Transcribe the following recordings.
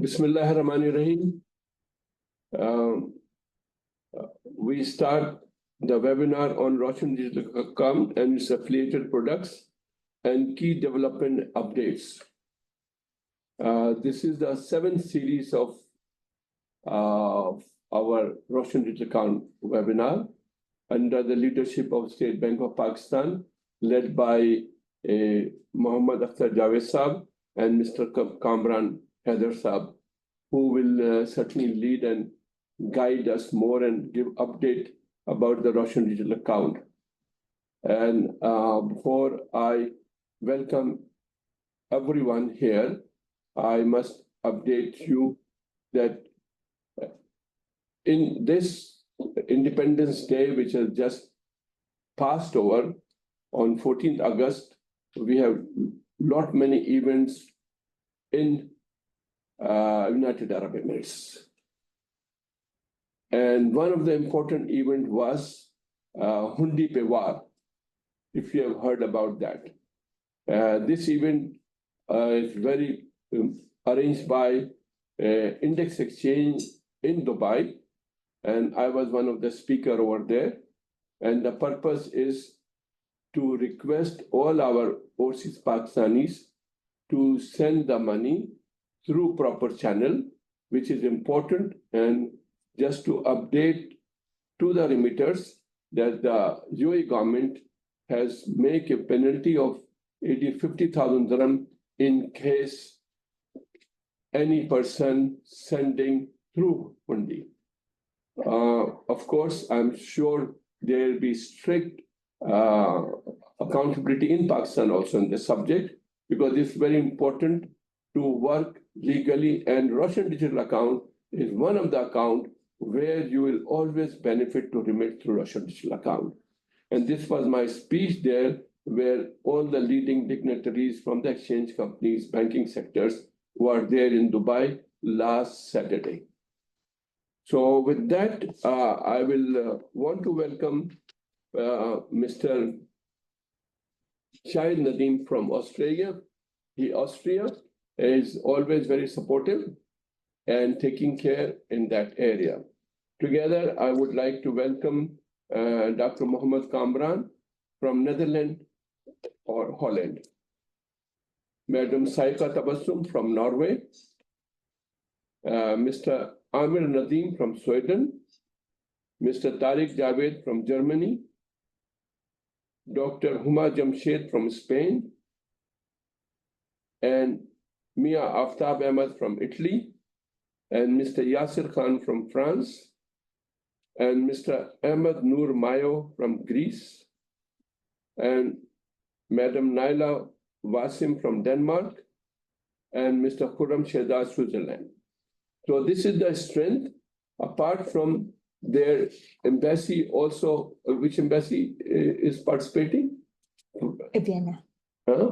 Bismillahirrahmanirrahim. Um, we start the webinar on Roshan Digital Account and its affiliated products and key development updates. This is the seventh series of our Roshan Digital Account webinar under the leadership of State Bank of Pakistan, led by Muhammad Akhtar Javed Saab and Mr. Kamran Haider Saab, who will certainly lead and guide us more and give update about the Roshan Digital Account. And before I welcome everyone here, I must update you that in this Independence Day, which has just passed over on 14th August, we have many events in United Arab Emirates. And one of the important events was Hundi Pe War, if you have heard about that. This event is very arranged by Index Exchange in Dubai, and I was one of the speakers over there. And the purpose is to request all our overseas Pakistanis to send the money through proper channel, which is important. And just to update to the remitters that the UAE government has made a penalty of 50,000 dirham in case any person sending through Hundi. Of course, I'm sure there will be strict accountability in Pakistan also on this subject, because it's very important to work legally, and Roshan Digital Account is one of the accounts where you will always benefit to remit through Roshan Digital Account. And this was my speech there, where all the leading dignitaries from the exchange companies, banking sectors were there in Dubai last Saturday. So with that, I will want to welcome Mr. Shahid Nadeem from Australia. Austria is always very supportive and taking care in that area. Together, I would like to welcome Dr. Mohammed Kamran from Netherlands or Holland, Madam Saika Tabassum from Norway, Mr. Amir Nadeem from Sweden, Mr. Tariq Javed from Germany, Dr. Huma Jamshed from Spain, and Mia Aftab Ahmed from Italy, and Mr. Yasir Khan from France, and Mr. Ahmed Noor Mayo from Greece, and Madam Naila Wasim from Denmark, and Mr. Khurram Shehzad, Switzerland. So this is the strength. Apart from their embassy also, which embassy is participating? Vienna. Huh?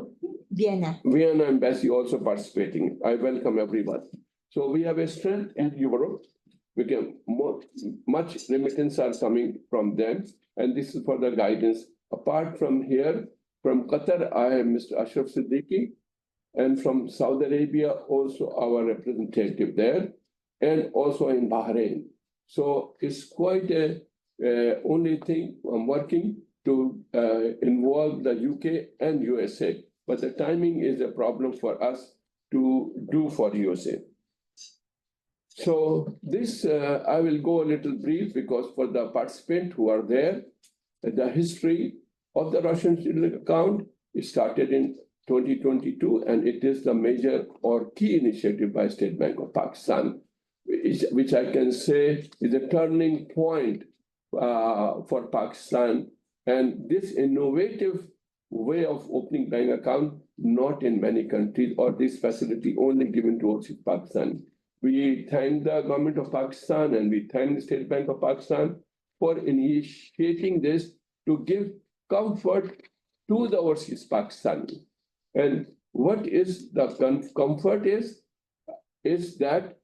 Vienna. Vienna embassy also participating. I welcome everyone. So we have a strength in Europe. We can much remittance are coming from them, and this is for the guidance. Apart from here, from Qatar, I have Mr. Ashraf Siddiqui, and from Saudi Arabia also our representative there, and also in Bahrain. So it's quite a only thing I'm working to involve the UK and USA, but the timing is a problem for us to do for USA. So this, I will go a little brief, because for the participants who are there, the history of the Roshan Digital Account, it started in 2022, and it is the major or key initiative by State Bank of Pakistan, which I can say is a turning point for Pakistan. And this innovative way of opening bank account, not in many countries, or this facility only given to overseas Pakistan. We thank the government of Pakistan and we thank the State Bank of Pakistan for initiating this to give comfort to the overseas Pakistani. And what is the comfort is that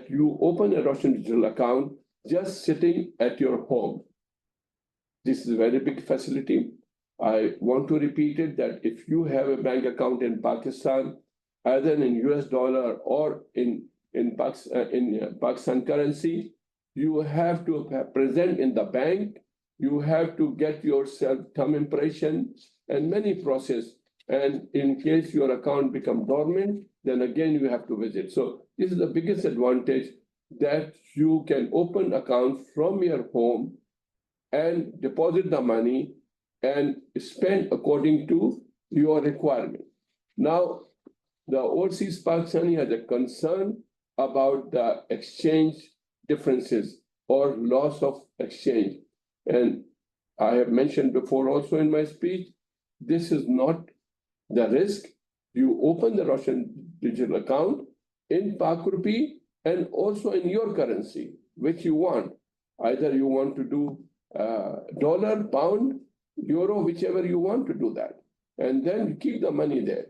you open a Roshan Digital Account just sitting at your home. This is a very big facility. I want to repeat it, that if you have a bank account in Pakistan, either in US dollar or in in Pakistan currency, you have to present in the bank, you have to get yourself thumb impression and many process. And in case your account become dormant, then again you have to visit. So this is the biggest advantage, that you can open account from your home and deposit the money and spend according to your requirement. Now, the overseas Pakistani has a concern about the exchange differences or loss of exchange. And I have mentioned before also in my speech, this is not the risk. You open the Russian digital account in Pak rupee and also in your currency, which you want. Either you want to do dollar, pound, euro, whichever you want to do that. And then you keep the money there.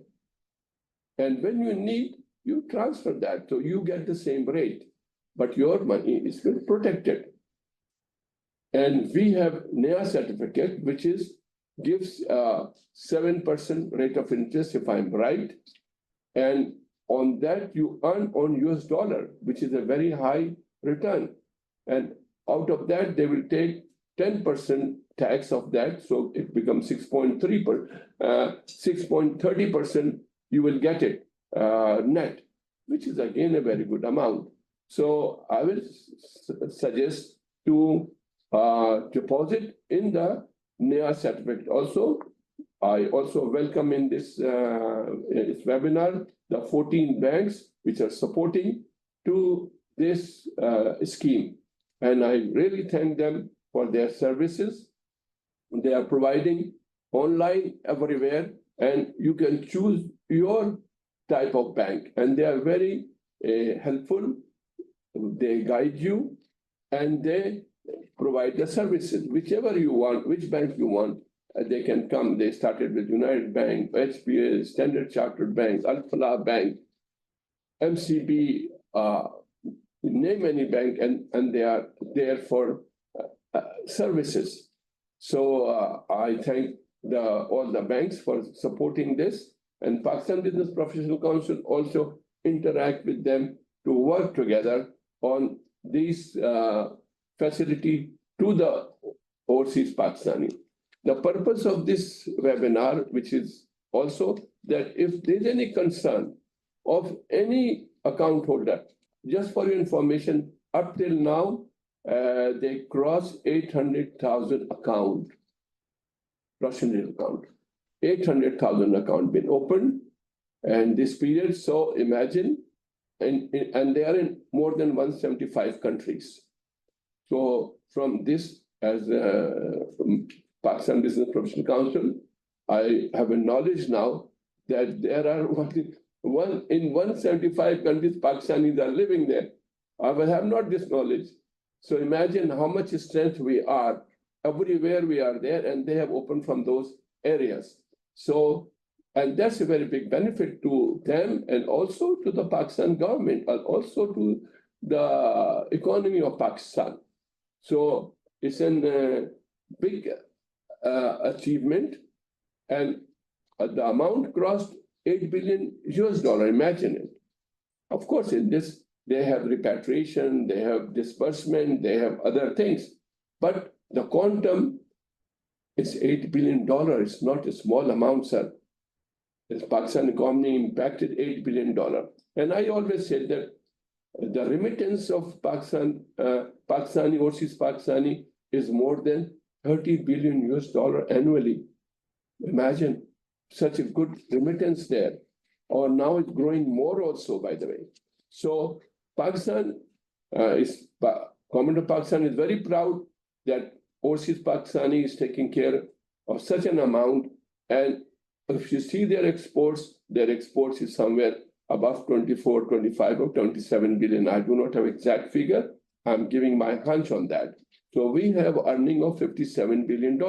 And when you need, you transfer that. So you get the same rate, but your money is protected. And we have NEA certificate, which gives 7% rate of interest, if I'm right. And on that, you earn on US dollar, which is a very high return. And out of that, they will take 10% tax of that. So it becomes 6.30%, you will get it net, which is again a very good amount. So I will suggest to deposit in the NEA certificate also. I also welcome in this webinar the 14 banks which are supporting to this scheme. And I really thank them for their services. They are providing online everywhere, and you can choose your type of bank. And they are very helpful. They guide you, and they provide the services. Whichever you want, which bank you want, they can come. They started with United Bank, HBA, Standard Chartered Bank, Al Falah Bank, MCB, name any bank, and they are there for services. So I thank all the banks for supporting this, and Pakistan Business Professional Council also interact with them to work together on these facility to the overseas Pakistani. The purpose of this webinar, which is also that if there's any concern of any account holder, just for your information, up till now, they crossed 800,000 account, Russian account. 800,000 account been opened and this period. So imagine, and they are in more than 175 countries. So from this, as from Pakistan Business Professional Council, I have a knowledge now that there are in 175 countries, Pakistanis are living there. I will have not this knowledge. So imagine how much strength we are. Everywhere we are there, and they have opened from those areas. So, and that's a very big benefit to them and also to the Pakistan government and also to the economy of Pakistan. So it's a big achievement, and the amount crossed $8 billion US. Imagine it. Of course, in this, they have repatriation, they have disbursement, they have other things. But the quantum is $8 billion. It's not a small amount, sir. The Pakistan economy impacted $8 billion. And I always say that the remittance of Pakistani, overseas Pakistani, is more than $30 billion US annually. Imagine such a good remittance there. Or now it's growing more also, by the way. So Pakistan Government of Pakistan is very proud that overseas Pakistani is taking care of such an amount. And if you see their exports is somewhere above 24, 25 or 27 billion. I do not have exact figure. I'm giving my hunch on that. So we have earning of $57 billion.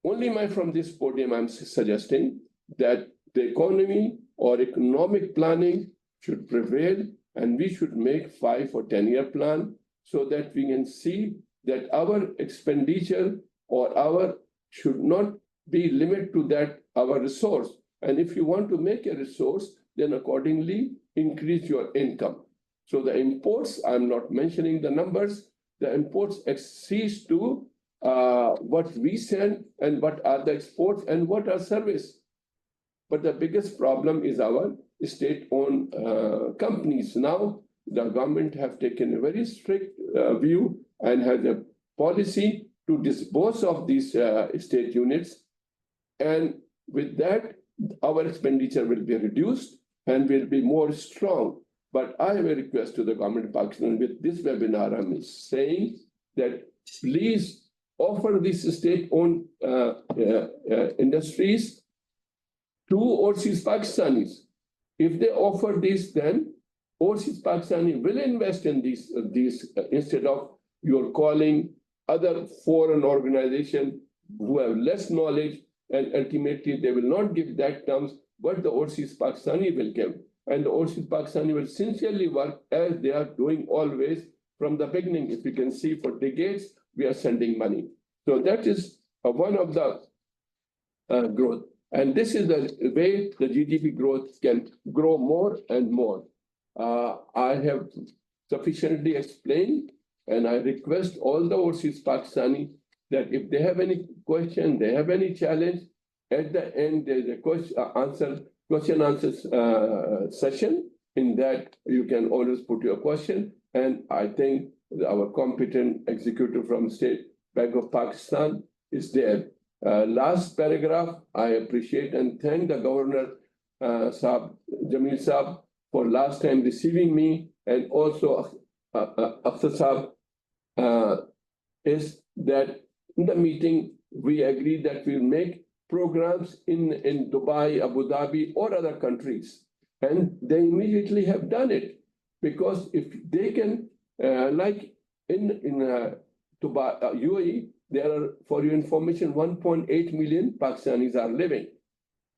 Only from this podium, I'm suggesting that the economy or economic planning should prevail, and we should make 5 or 10-year plan so that we can see that our expenditure or our should not be limited to that, our resource. And if you want to make a resource, then accordingly increase your income. So the imports, I'm not mentioning the numbers, the imports exceeds to what we send and what are the exports and what are service. But the biggest problem is our state-owned companies. Now, the government have taken a very strict view and has a policy to dispose of these state units. And with that, our expenditure will be reduced and will be more strong. But I have a request to the government of Pakistan with this webinar. I'm saying that please offer these state-owned industries to overseas Pakistanis. If they offer this, then overseas Pakistani will invest in these instead of you're calling other foreign organizations who have less knowledge, and ultimately they will not give that terms what the overseas Pakistani will give. And the overseas Pakistani will sincerely work as they are doing always from the beginning. If you can see for decades, we are sending money. So that is one of the growth. And this is the way the GDP growth can grow more and more. I have sufficiently explained, and I request all the overseas Pakistani that if they have any question, they have any challenge, at the end there's a question answer session. In that you can always put your question, and I think our competent executive from State Bank of Pakistan is there. Last paragraph, I appreciate and thank the Governor Jamil Saab for last time receiving me, and also Akhtar Saab, is that in the meeting we agreed that we'll make programs in Dubai, Abu Dhabi, or other countries, and they immediately have done it, because if they can, like in Dubai, UAE, there are, for your information, 1.8 million Pakistanis are living.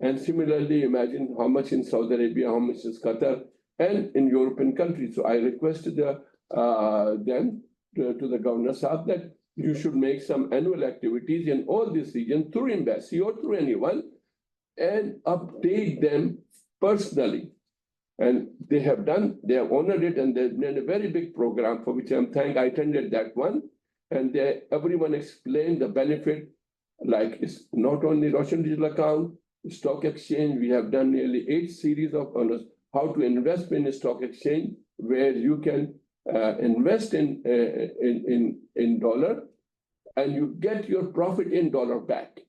And similarly, imagine how much in Saudi Arabia, how much in Qatar, and in European countries. So I requested them to the Governor Saab that you should make some annual activities in all these regions through embassy or through anyone, and update them personally. And they have honored it, and they've done a very big program for which I'm thankful. I attended that one. And everyone explained the benefit, like it's not only Roshan digital account, stock exchange. We have done nearly 8 series of how to invest in a stock exchange, where you can invest in dollar, and you get your profit in dollar back.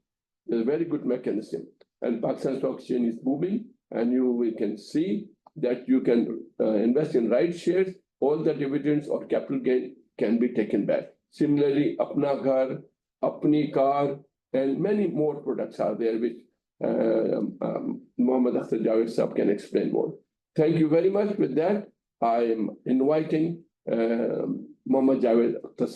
It's a very good mechanism. And Pakistan Stock Exchange is booming, and we can see that you can invest in right shares. All the dividends or capital gain can be taken back. Similarly, Apna Ghar, Apni Car, and many more products are there, which Mohammad Akhtar Javed Saab can explain more. Thank you very much. With that, I am inviting Mohammad Akhtar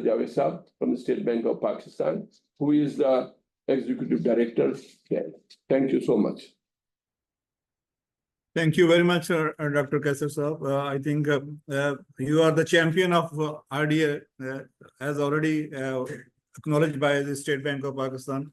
Javed Saab from the State Bank of Pakistan, who is the Executive Director there. Thank you so much. Thank you very much, Dr. Kaisar Saab. I think you are the champion of RDA, as already acknowledged by the State Bank of Pakistan.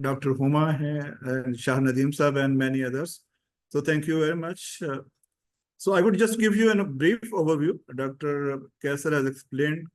Dr. Huma and Shah Nadeem Saab and many others. So thank you very much. So I would just give you a brief overview. Dr. Kaisar has explained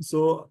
So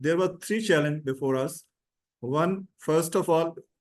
there were 3 challenges before us. One, first of all,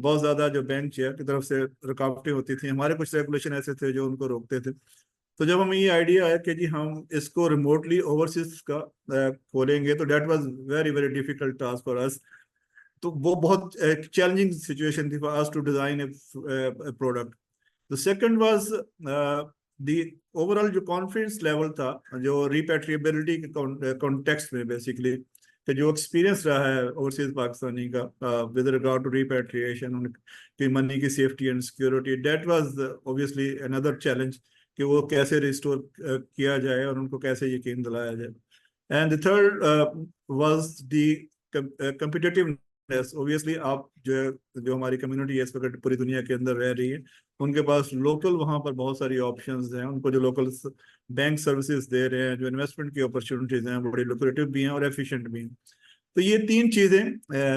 بہت زیادہ جو bank chair کی طرف سے رکاوٹیں ہوتی تھیں. ہمارے کچھ ریگولیشن ایسے تھے جو ان کو روکتے تھے. تو جب ہمیں یہ آئیڈیا آیا کہ جی ہم اس کو ریموٹلی اوورسیز کا کھولیں گے, تو that was very very difficult task for us. تو وہ بہت چیلنجنگ سچویشن تھی for us to design a product. The second was the overall جو کانفیڈنس لیول تھا جو ریپیٹریبلٹی کے کانٹیکسٹ میں بیسیکلی کہ جو ایکسپیرینس رہا ہے اوورسیز پاکستانی کا ود ریگارڈ ٹو ریپیٹریشن ان کی منی کی safety and security, that was obviously another challenge کہ وہ کیسے ریسٹور کیا جائے اور ان کو کیسے یقین دلایا جائے. And the third was the competitiveness. Obviously آپ جو ہماری کمیونٹی ہے اس وقت پوری دنیا کے اندر رہ رہی ہے, ان کے پاس لوکل وہاں پر بہت ساری آپشنز ہیں, ان کو جو لوکل بینک سروسز دے رہے ہیں, جو انویسٹمنٹ کی اپرچونیٹیز ہیں وہ بڑی لوکریٹو بھی ہیں اور ایفیشینٹ بھی ہیں. تو یہ تین چیزیں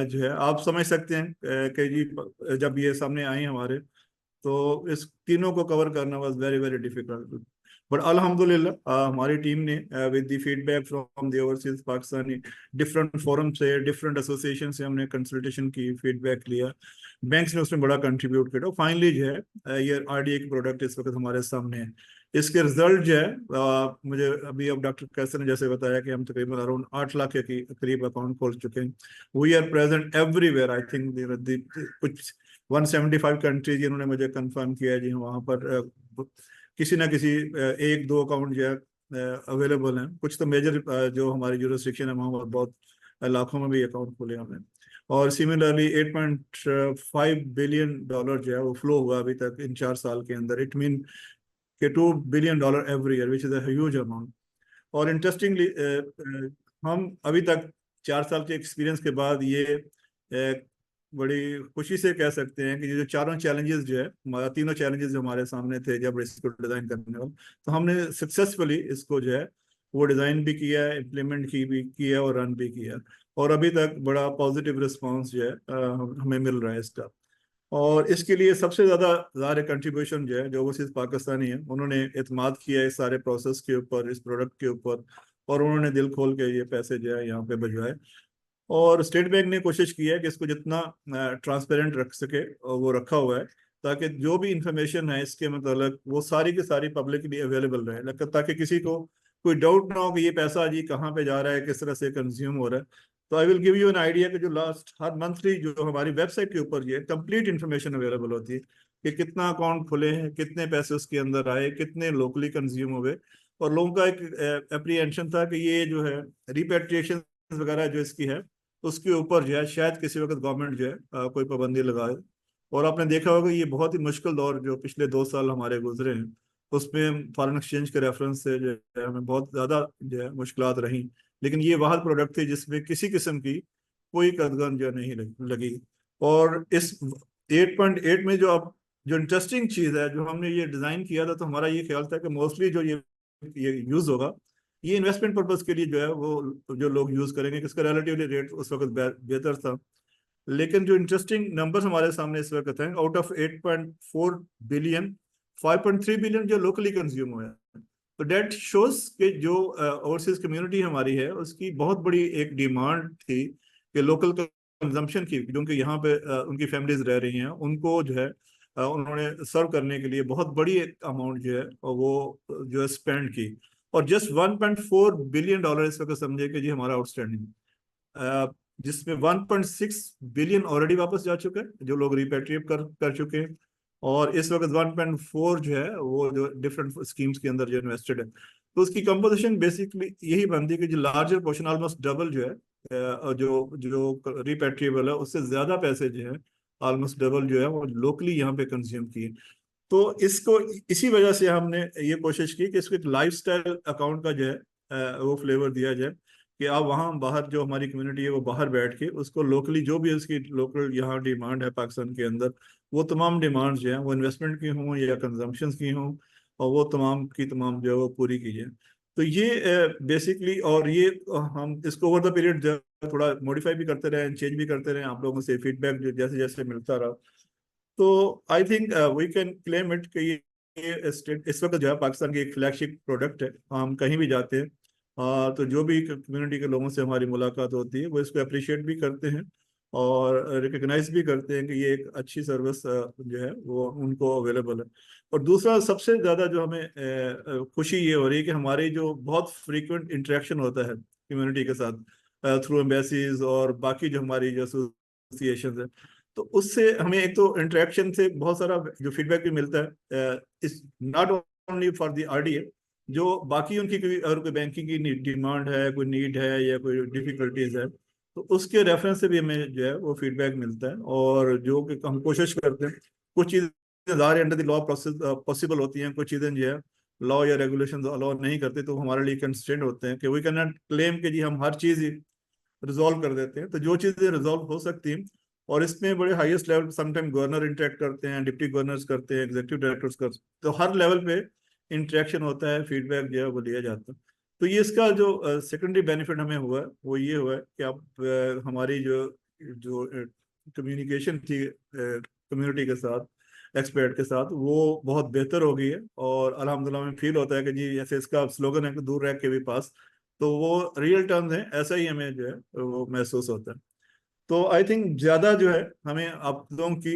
جو ہے آپ سمجھ سکتے ہیں کہ جی جب یہ سامنے آئی ہمارے, تو اس تینوں کو کور کرنا was very very difficult. But الحمدللہ ہماری ٹیم نے with the feedback from the overseas Pakistani different forum سے, ڈفرینٹ ایسوسیشن سے ہم نے کنسلٹیشن کی, فیڈ بیک لیا, بینکس نے اس میں بڑا کنٹریبیوٹ کیا. فائنلی جو ہے یہ RDA کی پروڈکٹ اس وقت ہمارے سامنے ہے. اس کے رزلٹ جو ہے مجھے ابھی اب ڈاکٹر کیسر نے جیسے بتایا کہ ہم تقریباً اراؤنڈ 8 لاکھ کے قریب اکاؤنٹ کھول چکے ہیں. We are present everywhere. I think کچھ 175 کنٹریز جنہوں نے مجھے کنفرم کیا جی وہاں پر کسی نہ کسی ایک دو اکاؤنٹ جو ہے اویلیبل ہیں. کچھ تو میجر جو ہماری جورسڈکشن ہے وہاں پر بہت لاکھوں میں بھی اکاؤنٹ کھولے ہم نے. اور سملرلی 8.5 بلین ڈالر جو ہے وہ فلو ہوا ابھی تک ان 4 سال کے اندر. اٹ مین کہ $2 billion every year which is a huge amount. اور انٹرسٹنگلی ہم ابھی تک 4 سال کے ایکسپیرینس کے بعد یہ بڑی خوشی سے کہہ سکتے ہیں کہ یہ جو چاروں چیلنجز جو ہے, تینوں چیلنجز جو ہمارے سامنے تھے جب اس کو ڈیزائن کرنے والے, تو ہم نے سکسیسفلی اس کو جو ہے وہ ڈیزائن بھی کیا ہے, امپلیمنٹ کی بھی کیا اور رن بھی کیا, اور ابھی تک بڑا پازیٹیو رسپانس جو ہے ہمیں مل رہا ہے اس کا. اور اس کے لیے سب سے زیادہ ظاہر کنٹریبیوشن جو ہے جو اوورسیز پاکستانی ہیں, انہوں نے اعتماد کیا ہے اس سارے پروسیس کے اوپر, اس پروڈکٹ کے اوپر, اور انہوں نے دل کھول کے یہ پیسے جو ہے یہاں پہ بھجوائے. اور اسٹیٹ بینک نے کوشش کی ہے کہ اس کو جتنا ٹرانسپیرنٹ رکھ سکے وہ رکھا ہوا ہے, تاکہ جو بھی انفارمیشن ہے اس کے متعلق وہ ساری کی ساری پبلکلی اویلیبل رہے, تاکہ کسی کو کوئی ڈاؤٹ نہ ہو کہ یہ پیسہ جی کہاں پہ جا رہا ہے, کس طرح سے کنزیوم ہو رہا ہے. تو I will give you an idea کہ جو لاسٹ ہر منتھلی جو ہماری ویب سائٹ کے اوپر یہ کمپلیٹ انفارمیشن اویلیبل ہوتی ہے کہ کتنا اکاؤنٹ کھلے ہیں, کتنے پیسے اس کے اندر آئے, کتنے لوکلی کنزیوم ہوئے. اور لوگوں کا ایک اپریہینشن تھا کہ یہ جو ہے ریپیٹریشن وغیرہ جو اس کی ہے اس کے اوپر جو ہے شاید کسی وقت گورنمنٹ جو ہے کوئی پابندی لگائے. اور آپ نے دیکھا ہوگا یہ بہت ہی مشکل دور جو پچھلے 2 سال ہمارے گزرے ہیں, اس میں فارن ایکسچینج کے ریفرنس سے جو ہے ہمیں بہت زیادہ جو ہے مشکلات رہیں, لیکن یہ واحد پروڈکٹ تھی جس میں کسی قسم کی کوئی قدغن جو نہیں لگی. اور اس 8.8 میں جو انٹرسٹنگ چیز ہے جو ہم نے یہ ڈیزائن کیا تھا, تو ہمارا یہ خیال تھا کہ موسٹلی جو یہ یوز ہوگا یہ انویسٹمنٹ پرپز کے لیے جو ہے وہ جو لوگ یوز کریں گے, اس کا ریلیٹیولی ریٹ اس وقت بہتر تھا. لیکن جو انٹرسٹنگ نمبرز ہمارے سامنے اس وقت ہیں, آؤٹ آف 8.4 بلین 5.3 بلین جو لوکلی کنزیوم ہوئے ہیں. تو دیٹ شوز کہ جو اوورسیز کمیونٹی ہماری ہے اس کی بہت بڑی ایک ڈیمانڈ تھی کہ لوکل کنزمپشن کی, کیونکہ یہاں پہ ان کی فیملیز رہ رہی ہیں, ان کو جو ہے انہوں نے سرو کرنے کے لیے بہت بڑی اماؤنٹ جو ہے وہ جو ہے اسپینڈ کی. اور جسٹ 1.4 بلین ڈالر اس وقت سمجھے کہ جی ہمارا آؤٹ اسٹینڈنگ, جس میں 1.6 بلین آلریڈی واپس جا چکے ہیں جو لوگ ریپیٹریٹ کر چکے ہیں, اور اس وقت 1.4 جو ہے وہ جو ڈفرینٹ اسکیمس کے اندر جو انویسٹڈ ہے. تو اس کی کمپوزیشن بیسکلی یہی بنتی ہے کہ جو لارجر پورشن آلموسٹ ڈبل جو ہے جو ریپیٹریبل ہے اس سے زیادہ پیسے جو ہے آلموسٹ ڈبل جو ہے وہ لوکلی یہاں پہ کنزیوم کیے. تو اس کو اسی وجہ سے ہم نے یہ کوشش کی کہ اس کو ایک لائف سٹائل اکاؤنٹ کا جو ہے وہ فلیور دیا جائے کہ آپ وہاں باہر جو ہماری کمیونٹی ہے وہ باہر بیٹھ کے اس کو لوکلی جو بھی اس کی لوکل یہاں ڈیمانڈ ہے پاکستان کے اندر, وہ تمام ڈیمانڈ جو ہیں وہ انویسٹمنٹ کی ہوں یا کنزمپشنس کی ہوں, اور وہ تمام کی تمام جو ہے وہ پوری کی جائے. تو یہ بیسکلی, اور یہ ہم اس کو اوور دا پیریڈ جو ہے تھوڑا موڈیفائی بھی کرتے رہے, چینج بھی کرتے رہے, آپ لوگوں سے فیڈ بیک جو جیسے جیسے ملتا رہا. تو I think we can claim it کہ یہ اس وقت جو ہے پاکستان کی ایک فلیگ شپ پروڈکٹ ہے. ہم کہیں بھی جاتے ہیں تو جو بھی کمیونٹی کے لوگوں سے ہماری ملاقات ہوتی ہے وہ اس کو اپریشیٹ بھی کرتے ہیں, اور ریکگنائز بھی کرتے ہیں کہ یہ ایک اچھی سروس جو ہے وہ ان کو اویلیبل ہے. اور دوسرا سب سے زیادہ جو ہمیں خوشی یہ ہو رہی ہے کہ ہماری جو بہت فریکوینٹ انٹریکشن ہوتا ہے کمیونٹی کے ساتھ تھرو ایمبیسیز اور باقی جو ہماری جو ایسوسیشنز ہیں, تو اس سے ہمیں ایک تو انٹریکشن سے بہت سارا جو فیڈ بیک بھی ملتا ہے, not only for the are D اے, جو باقی ان کی اگر کوئی بینکنگ کی ڈیمانڈ ہے, کوئی نیڈ ہے یا کوئی ڈیفیکلٹیز ہے, تو اس کے ریفرنس سے بھی ہمیں جو ہے وہ فیڈ بیک ملتا ہے. اور جو کہ ہم کوشش کرتے ہیں, کچھ چیزیں ظاہر انڈر دی لا پاسبل ہوتی ہیں, کچھ چیزیں جو ہے لا یا ریگولیشن الاؤ نہیں کرتے, تو ہمارے لیے کنسٹرینٹ ہوتے ہیں کہ وی کین ناٹ کلیم کہ جی ہم ہر چیز ہی ریزالو کر دیتے ہیں. تو جو چیزیں ریزالو ہو سکتی ہیں, اور اس میں بڑے highest level some time governor interact کرتے ہیں, ڈپٹی گورنرز کرتے ہیں, ایگزیکٹو ڈائریکٹرز کرتے ہیں, تو ہر لیول پہ انٹریکشن ہوتا ہے, فیڈ بیک جو ہے وہ لیا جاتا ہے. تو یہ اس کا جو سیکنڈری بینیفٹ ہمیں ہوا ہے وہ یہ ہوا ہے کہ اب ہماری جو کمیونیکیشن تھی کمیونٹی کے ساتھ, ایکسپرٹ کے ساتھ, وہ بہت بہتر ہو گئی ہے. اور الحمدللہ ہمیں فیل ہوتا ہے کہ جی جیسے اس کا سلوگن ہے کہ دور رہ کے بھی پاس, تو وہ ریئل ٹرمز ہیں, ایسا ہی ہمیں جو ہے وہ محسوس ہوتا ہے. تو آئی تھنک زیادہ جو ہے ہمیں آپ لوگوں کی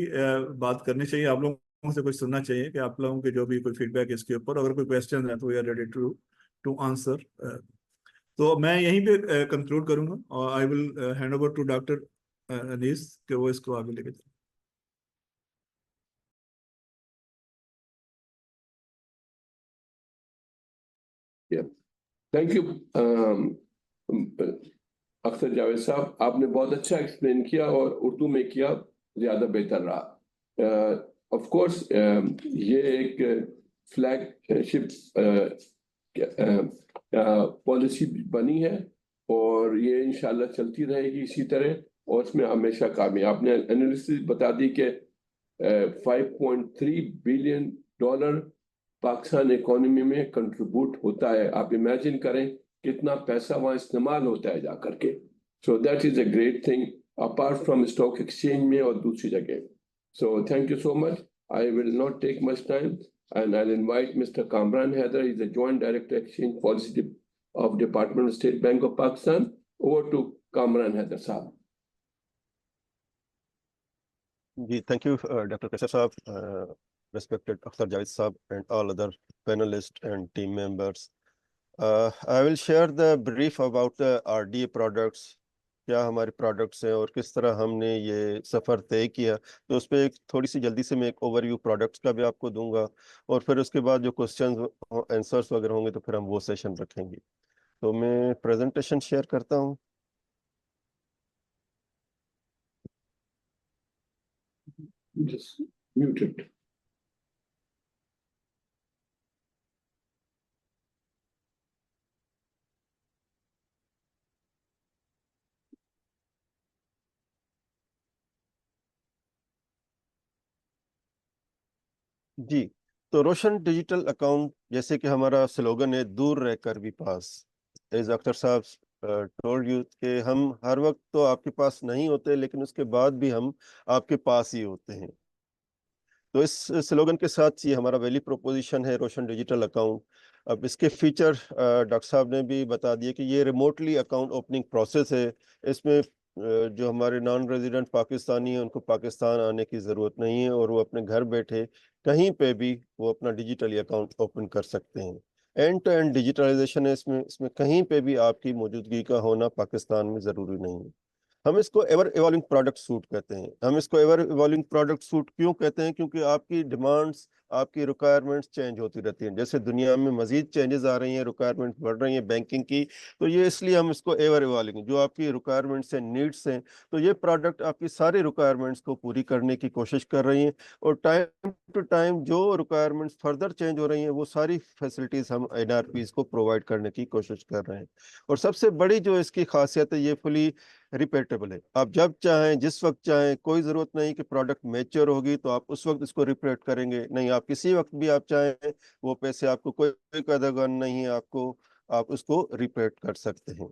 بات کرنی چاہیے, آپ لوگوں سے کچھ سننا چاہیے کہ آپ لوگوں کے جو بھی کوئی فیڈ بیک اس کے اوپر, اگر کوئی کویسچن ہے تو we are ready to answer. تو میں یہیں پہ کنکلوڈ کروں گا, اور I will hand over to doctor Anees کہ وہ اس کو آگے لے کے جائیں. تھینک یو اختر جاوید صاحب, آپ نے بہت اچھا ایکسپلین کیا اور اردو میں کیا, زیادہ بہتر رہا. آف کورس یہ ایک فلیگ شپ پالیسی بنی ہے, اور یہ انشاءاللہ چلتی رہے گی اسی طرح, اور اس میں ہمیشہ کامیاب. آپ نے انالیسس بتا دی کہ $5.3 بلین پاکستان اکانومی میں کنٹریبیوٹ ہوتا ہے. آپ امیجن کریں کتنا پیسہ وہاں استعمال ہوتا ہے جا کر کے. So that is a great thing apart from stock exchange میں اور دوسری جگہ. So thank you so much. I will not take much time, and I'll invite Mr. Kamran Haider. He's the Joint Director Exchange Policy of Department of State Bank of Pakistan. Over to Kamran Haider Saab. Ji, thank you, Dr. Kaisar Saab, respected Akhtar Javed Saab, and all other panelists and team members. I will share the brief about the RDA products. کیا ہمارے products ہیں اور کس طرح ہم نے یہ سفر طے کیا, تو اس پہ ایک تھوڑی سی جلدی سے میں ایک اوور ویو پروڈکٹس کا بھی آپ کو دوں گا, اور پھر اس کے بعد جو کوسچنز آنسرس وغیرہ ہوں گے تو پھر ہم وہ سیشن رکھیں گے. تو میں پریزنٹیشن شیئر کرتا ہوں. Just muted. جی, تو روشن ڈیجیٹل اکاؤنٹ, جیسے کہ ہمارا سلوگن ہے دور رہ کر بھی پاس. ایز اختر صاحب ٹولڈ یو کہ ہم ہر وقت تو آپ کے پاس نہیں ہوتے, لیکن اس کے بعد بھی ہم آپ کے پاس ہی ہوتے ہیں. تو اس سلوگن کے ساتھ یہ ہمارا ویلیو پروپوزیشن ہے روشن ڈیجیٹل اکاؤنٹ. اب اس کے فیچر ڈاکٹر صاحب نے بھی بتا دیے کہ یہ ریموٹلی اکاؤنٹ اوپننگ پروسیس ہے. اس میں جو ہمارے نان ریزیڈنٹ پاکستانی ہیں ان کو پاکستان آنے کی ضرورت نہیں ہے, اور وہ اپنے گھر بیٹھے کہیں پہ بھی وہ اپنا ڈیجیٹلی اکاؤنٹ اوپن کر سکتے ہیں. اینڈ ٹو اینڈ ڈیجیٹلائزیشن ہے اس میں کہیں پہ بھی آپ کی موجودگی کا ہونا پاکستان میں ضروری نہیں ہے. ہم اس کو ایور ایوالونگ پروڈکٹ سوٹ کہتے ہیں. ہم اس کو ایور ایوالونگ پروڈکٹ سوٹ کیوں کہتے ہیں؟ کیونکہ آپ کی ڈیمانڈس, آپ کی ریکوائرمنٹس چینج ہوتی رہتی ہیں. جیسے دنیا میں مزید چینجز آ رہی ہیں, ریکوائرمنٹس بڑھ رہی ہیں بینکنگ کی, تو یہ اس لیے ہم اس کو ایور ایوالونگ, جو آپ کی ریکوائرمنٹس ہیں, نیڈس ہیں, تو یہ پروڈکٹ آپ کی ساری ریکوائرمنٹس کو پوری کرنے کی کوشش کر رہی ہیں. اور ٹائم ٹو ٹائم جو ریکوائرمنٹس فردر چینج ہو رہی ہیں, وہ ساری فیسلٹیز ہم NRPs کو پرووائڈ کرنے کی کوشش کر رہے ہیں. اور سب سے بڑی جو اس کی خاصیت ہے, یہ فلی ریپیٹیبل ہے. آپ جب چاہیں, جس وقت چاہیں, کوئی ضرورت نہیں کہ پروڈکٹ میچور ہوگی تو آپ اس وقت اس کو ریپیٹ کریں گے. نہیں, آپ کسی وقت بھی آپ چاہیں, وہ پیسے آپ کو کوئی قدغن نہیں ہے, آپ اس کو ریپیٹ کر سکتے ہیں.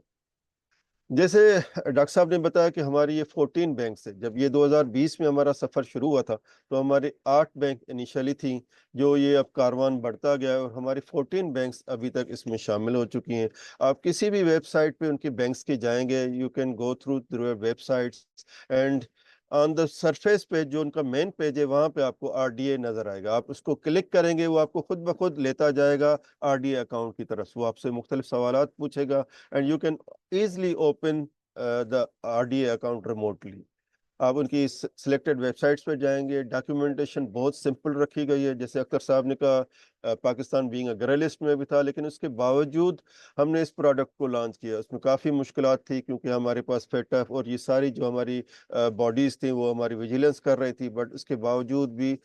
جیسے ڈاکٹر صاحب نے بتایا کہ ہماری یہ 14 بینکس ہے. جب یہ 2020 میں ہمارا سفر شروع ہوا تھا تو ہمارے 8 بینک انیشلی تھیں، جو یہ اب کاروان بڑھتا گیا ہے اور ہماری 14 بینکس ابھی تک اس میں شامل ہو چکی ہیں. آپ کسی بھی ویب سائٹ پہ ان کی بینکس کے جائیں گے، you can go through web sites and on the surface پہ جو ان کا مین پیج ہے وہاں پہ آپ کو آر ڈی اے نظر آئے گا. آپ اس کو کلک کریں گے، وہ آپ کو خود بخود لیتا جائے گا آر ڈی اے اکاؤنٹ کی طرف. وہ آپ سے مختلف سوالات پوچھے گا and you can easily open the RDA account remotely. آپ ان کی سلیکٹڈ ویب سائٹس پہ جائیں گے. ڈاکیومنٹیشن بہت سمپل رکھی گئی ہے. جیسے اختر صاحب نے کہا Pakistan being a grey list میں بھی تھا، لیکن اس کے باوجود ہم نے اس پروڈکٹ کو لانچ کیا. اس میں کافی مشکلات تھی کیونکہ ہمارے پاس فیٹ ایف اور یہ ساری جو ہماری باڈیز تھیں وہ ہماری ویجیلنس کر رہی تھی، بٹ اس کے باوجود بھی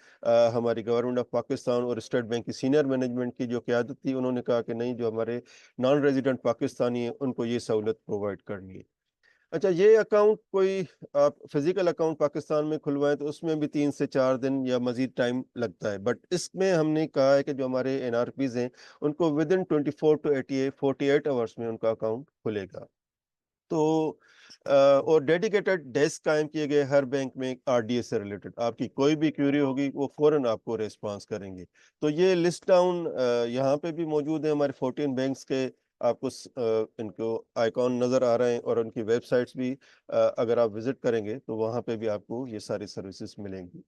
ہماری گورنمنٹ آف پاکستان اور اسٹیٹ بینک کی سینئر مینجمنٹ کی جو قیادت تھی، انہوں نے کہا کہ نہیں، جو ہمارے نان ریزیڈنٹ پاکستانی ہیں ان کو یہ سہولت پرووائڈ کرنی ہے. اچھا، یہ اکاؤنٹ کوئی آپ فزیکل اکاؤنٹ پاکستان میں کھلوائیں تو اس میں بھی 3 سے 4 دن یا مزید ٹائم لگتا ہے، بٹ اس میں ہم نے کہا ہے کہ جو ہمارے این آر پیز ہیں ان کو ودن 24 to 48 آورس میں ان کا اکاؤنٹ کھلے گا. تو اور ڈیڈیکیٹڈ ڈیسک قائم کیے گئے ہر بینک میں آر ڈی اے سے ریلیٹڈ. آپ کی کوئی بھی کیوری ہوگی وہ فوراً آپ کو ریسپانس کریں گے. تو یہ لسٹ ڈاؤن یہاں پہ بھی موجود ہے ہمارے 14 بینکس کے. آپ کو ان کو آئیکن نظر آ رہے ہیں اور ان کی ویب سائٹس بھی اگر آپ وزٹ کریں گے تو وہاں پہ بھی آپ کو یہ ساری سروسز ملیں گی.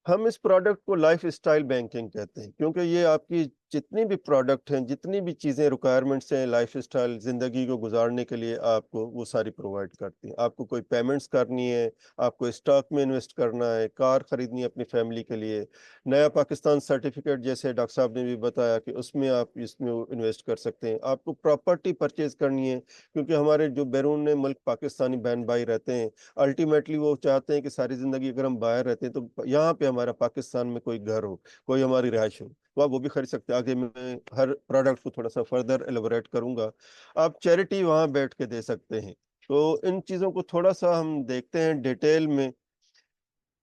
ہم اس پروڈکٹ کو لائف اسٹائل بینکنگ کہتے ہیں کیونکہ یہ آپ کی جتنی بھی پروڈکٹ ہیں، جتنی بھی چیزیں ریکوائرمنٹس ہیں لائف اسٹائل زندگی کو گزارنے کے لیے، آپ کو وہ ساری پرووائڈ کرتی ہیں. آپ کو کوئی پیمنٹس کرنی ہے، آپ کو اسٹاک میں انویسٹ کرنا ہے، کار خریدنی ہے اپنی فیملی کے لیے، نیا پاکستان سرٹیفکیٹ جیسے ڈاکٹر صاحب نے بھی بتایا کہ اس میں آپ اس میں انویسٹ کر سکتے ہیں. آپ کو پراپرٹی پرچیز کرنی ہے کیونکہ ہمارے جو بیرون ملک پاکستانی بہن بھائی رہتے ہیں، الٹیمیٹلی وہ چاہتے ہیں کہ ساری زندگی اگر ہم باہر رہتے ہیں تو یہاں پہ ہمارا پاکستان میں کوئی گھر ہو، کوئی ہماری رہائش ہو، تو آپ وہ بھی خرید سکتے ہیں. آگے میں ہر پروڈکٹ کو تھوڑا سا فردر ایلیبوریٹ کروں گا. آپ چیریٹی وہاں بیٹھ کے دے سکتے ہیں. تو ان چیزوں کو تھوڑا سا ہم دیکھتے ہیں ڈیٹیل میں.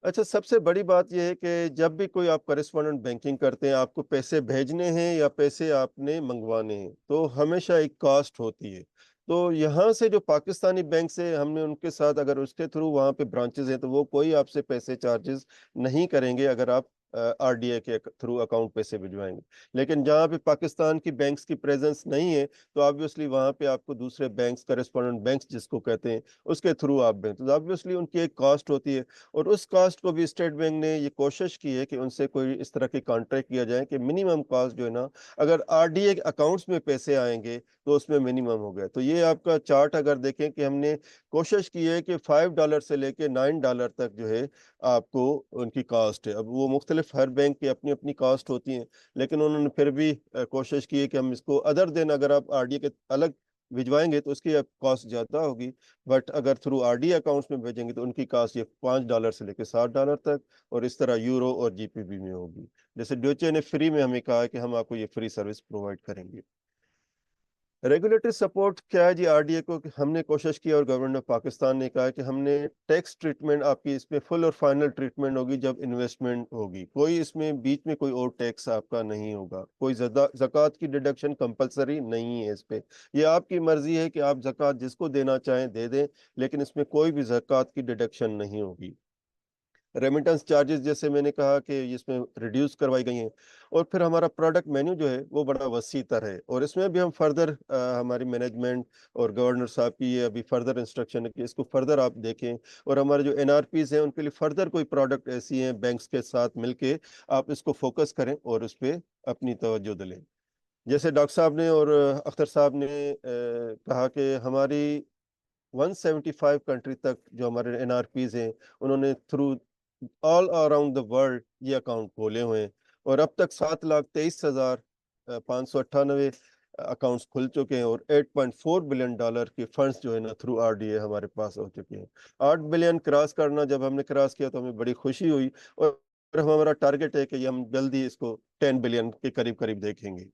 اچھا، سب سے بڑی بات یہ ہے کہ جب بھی کوئی آپ کرسپونڈنٹ بینکنگ کرتے ہیں، آپ کو پیسے بھیجنے ہیں یا پیسے آپ نے منگوانے ہیں تو ہمیشہ ایک کاسٹ ہوتی ہے. تو یہاں سے جو پاکستانی بینک سے ہم نے ان کے ساتھ اگر اس کے تھرو وہاں پہ برانچز ہیں تو وہ کوئی آپ سے پیسے چارجز نہیں کریں گے اگر آپ آر ڈی اے کے تھرو اکاؤنٹ پیسے بھجوائیں گے. لیکن جہاں پہ پاکستان کی بینکس کی پریزنس نہیں ہے تو آبویسلی وہاں پہ آپ کو دوسرے بینکس، کرسپونڈنٹ بینکس جس کو کہتے ہیں، اس کے تھرو آپ بینک، تو آبویسلی ان کی ایک کاسٹ ہوتی ہے. اور اس کاسٹ کو بھی اسٹیٹ بینک نے یہ کوشش کی ہے کہ ان سے کوئی اس طرح کی کانٹریکٹ کیا جائے کہ منیمم کاسٹ جو ہے نا، اگر آر ڈی اے اکاؤنٹس میں پیسے آئیں گے تو اس میں منیمم ہو گیا. تو یہ آپ کا چارٹ اگر دیکھیں کہ ہم نے کوشش کی ہے کہ $5 سے لے کے $9 تک جو ہے آپ کو ان کی کاسٹ ہے. اب وہ مختلف ہر بینک کی اپنی اپنی کاسٹ ہوتی ہیں، لیکن انہوں نے پھر بھی کوشش کی ہے کہ ہم اس کو ادر دن اگر آپ آر ڈی اے کے الگ بھجوائیں گے تو اس کی کاسٹ زیادہ ہوگی، بٹ اگر تھرو آر ڈی اکاؤنٹس میں بھیجیں گے تو ان کی کاسٹ یہ $5 سے لے کے $60 تک، اور اس طرح یورو اور جی پی بی میں ہوگی. جیسے ڈوچے نے فری میں ہمیں کہا کہ ہم آپ کو یہ فری سروس پرووائڈ کریں گے. ریگولیٹری سپورٹ کیا ہے جی آر ڈی اے کو؟ ہم نے کوشش کی اور گورنمنٹ آف پاکستان نے کہا کہ ہم نے ٹیکس ٹریٹمنٹ آپ کی اس میں فل اور فائنل ٹریٹمنٹ ہوگی جب انویسٹمنٹ ہوگی. کوئی اس میں بیچ میں کوئی اور ٹیکس آپ کا نہیں ہوگا. کوئی زکوٰۃ کی ڈیڈکشن کمپلسری نہیں ہے اس پہ. یہ آپ کی مرضی ہے کہ آپ زکوٰۃ جس کو دینا چاہیں دے دیں، لیکن اس میں کوئی بھی زکوٰۃ کی ڈیڈکشن نہیں ہوگی. ریمیٹنس چارجز جیسے میں نے کہا کہ اس میں ریڈیوس کروائی گئی ہیں. اور پھر ہمارا پروڈکٹ مینیو جو ہے وہ بڑا وسیع تر ہے، اور اس میں بھی ہم فردر ہماری مینجمنٹ اور گورنر صاحب کی یہ ابھی فردر انسٹرکشن ہے کہ اس کو فردر آپ دیکھیں، اور ہمارے جو این آر پیز ہیں ان کے لیے فردر کوئی پروڈکٹ ایسی ہیں بینکس کے ساتھ مل کے آپ اس کو فوکس کریں اور اس پہ اپنی توجہ دلیں. جیسے ڈاکٹر صاحب نے اور اختر صاحب نے کہا کہ ہماری 175 کنٹری تک جو ہمارے این آر پیز ہیں انہوں نے through all around the world یہ اکاؤنٹ کھولے ہوئے ہیں، اور اب تک 7,23,598 اکاؤنٹس کھل چکے ہیں، اور $8.4 بلین کے فنڈس جو ہے نا تھرو آر ڈی اے ہمارے پاس ہو چکے ہیں. 8 بلین کراس کرنا، جب ہم نے کراس کیا تو ہمیں بڑی خوشی ہوئی، اور ہمارا ٹارگٹ ہے کہ ہم جلدی اس کو 10 بلین کے قریب قریب دیکھیں گے.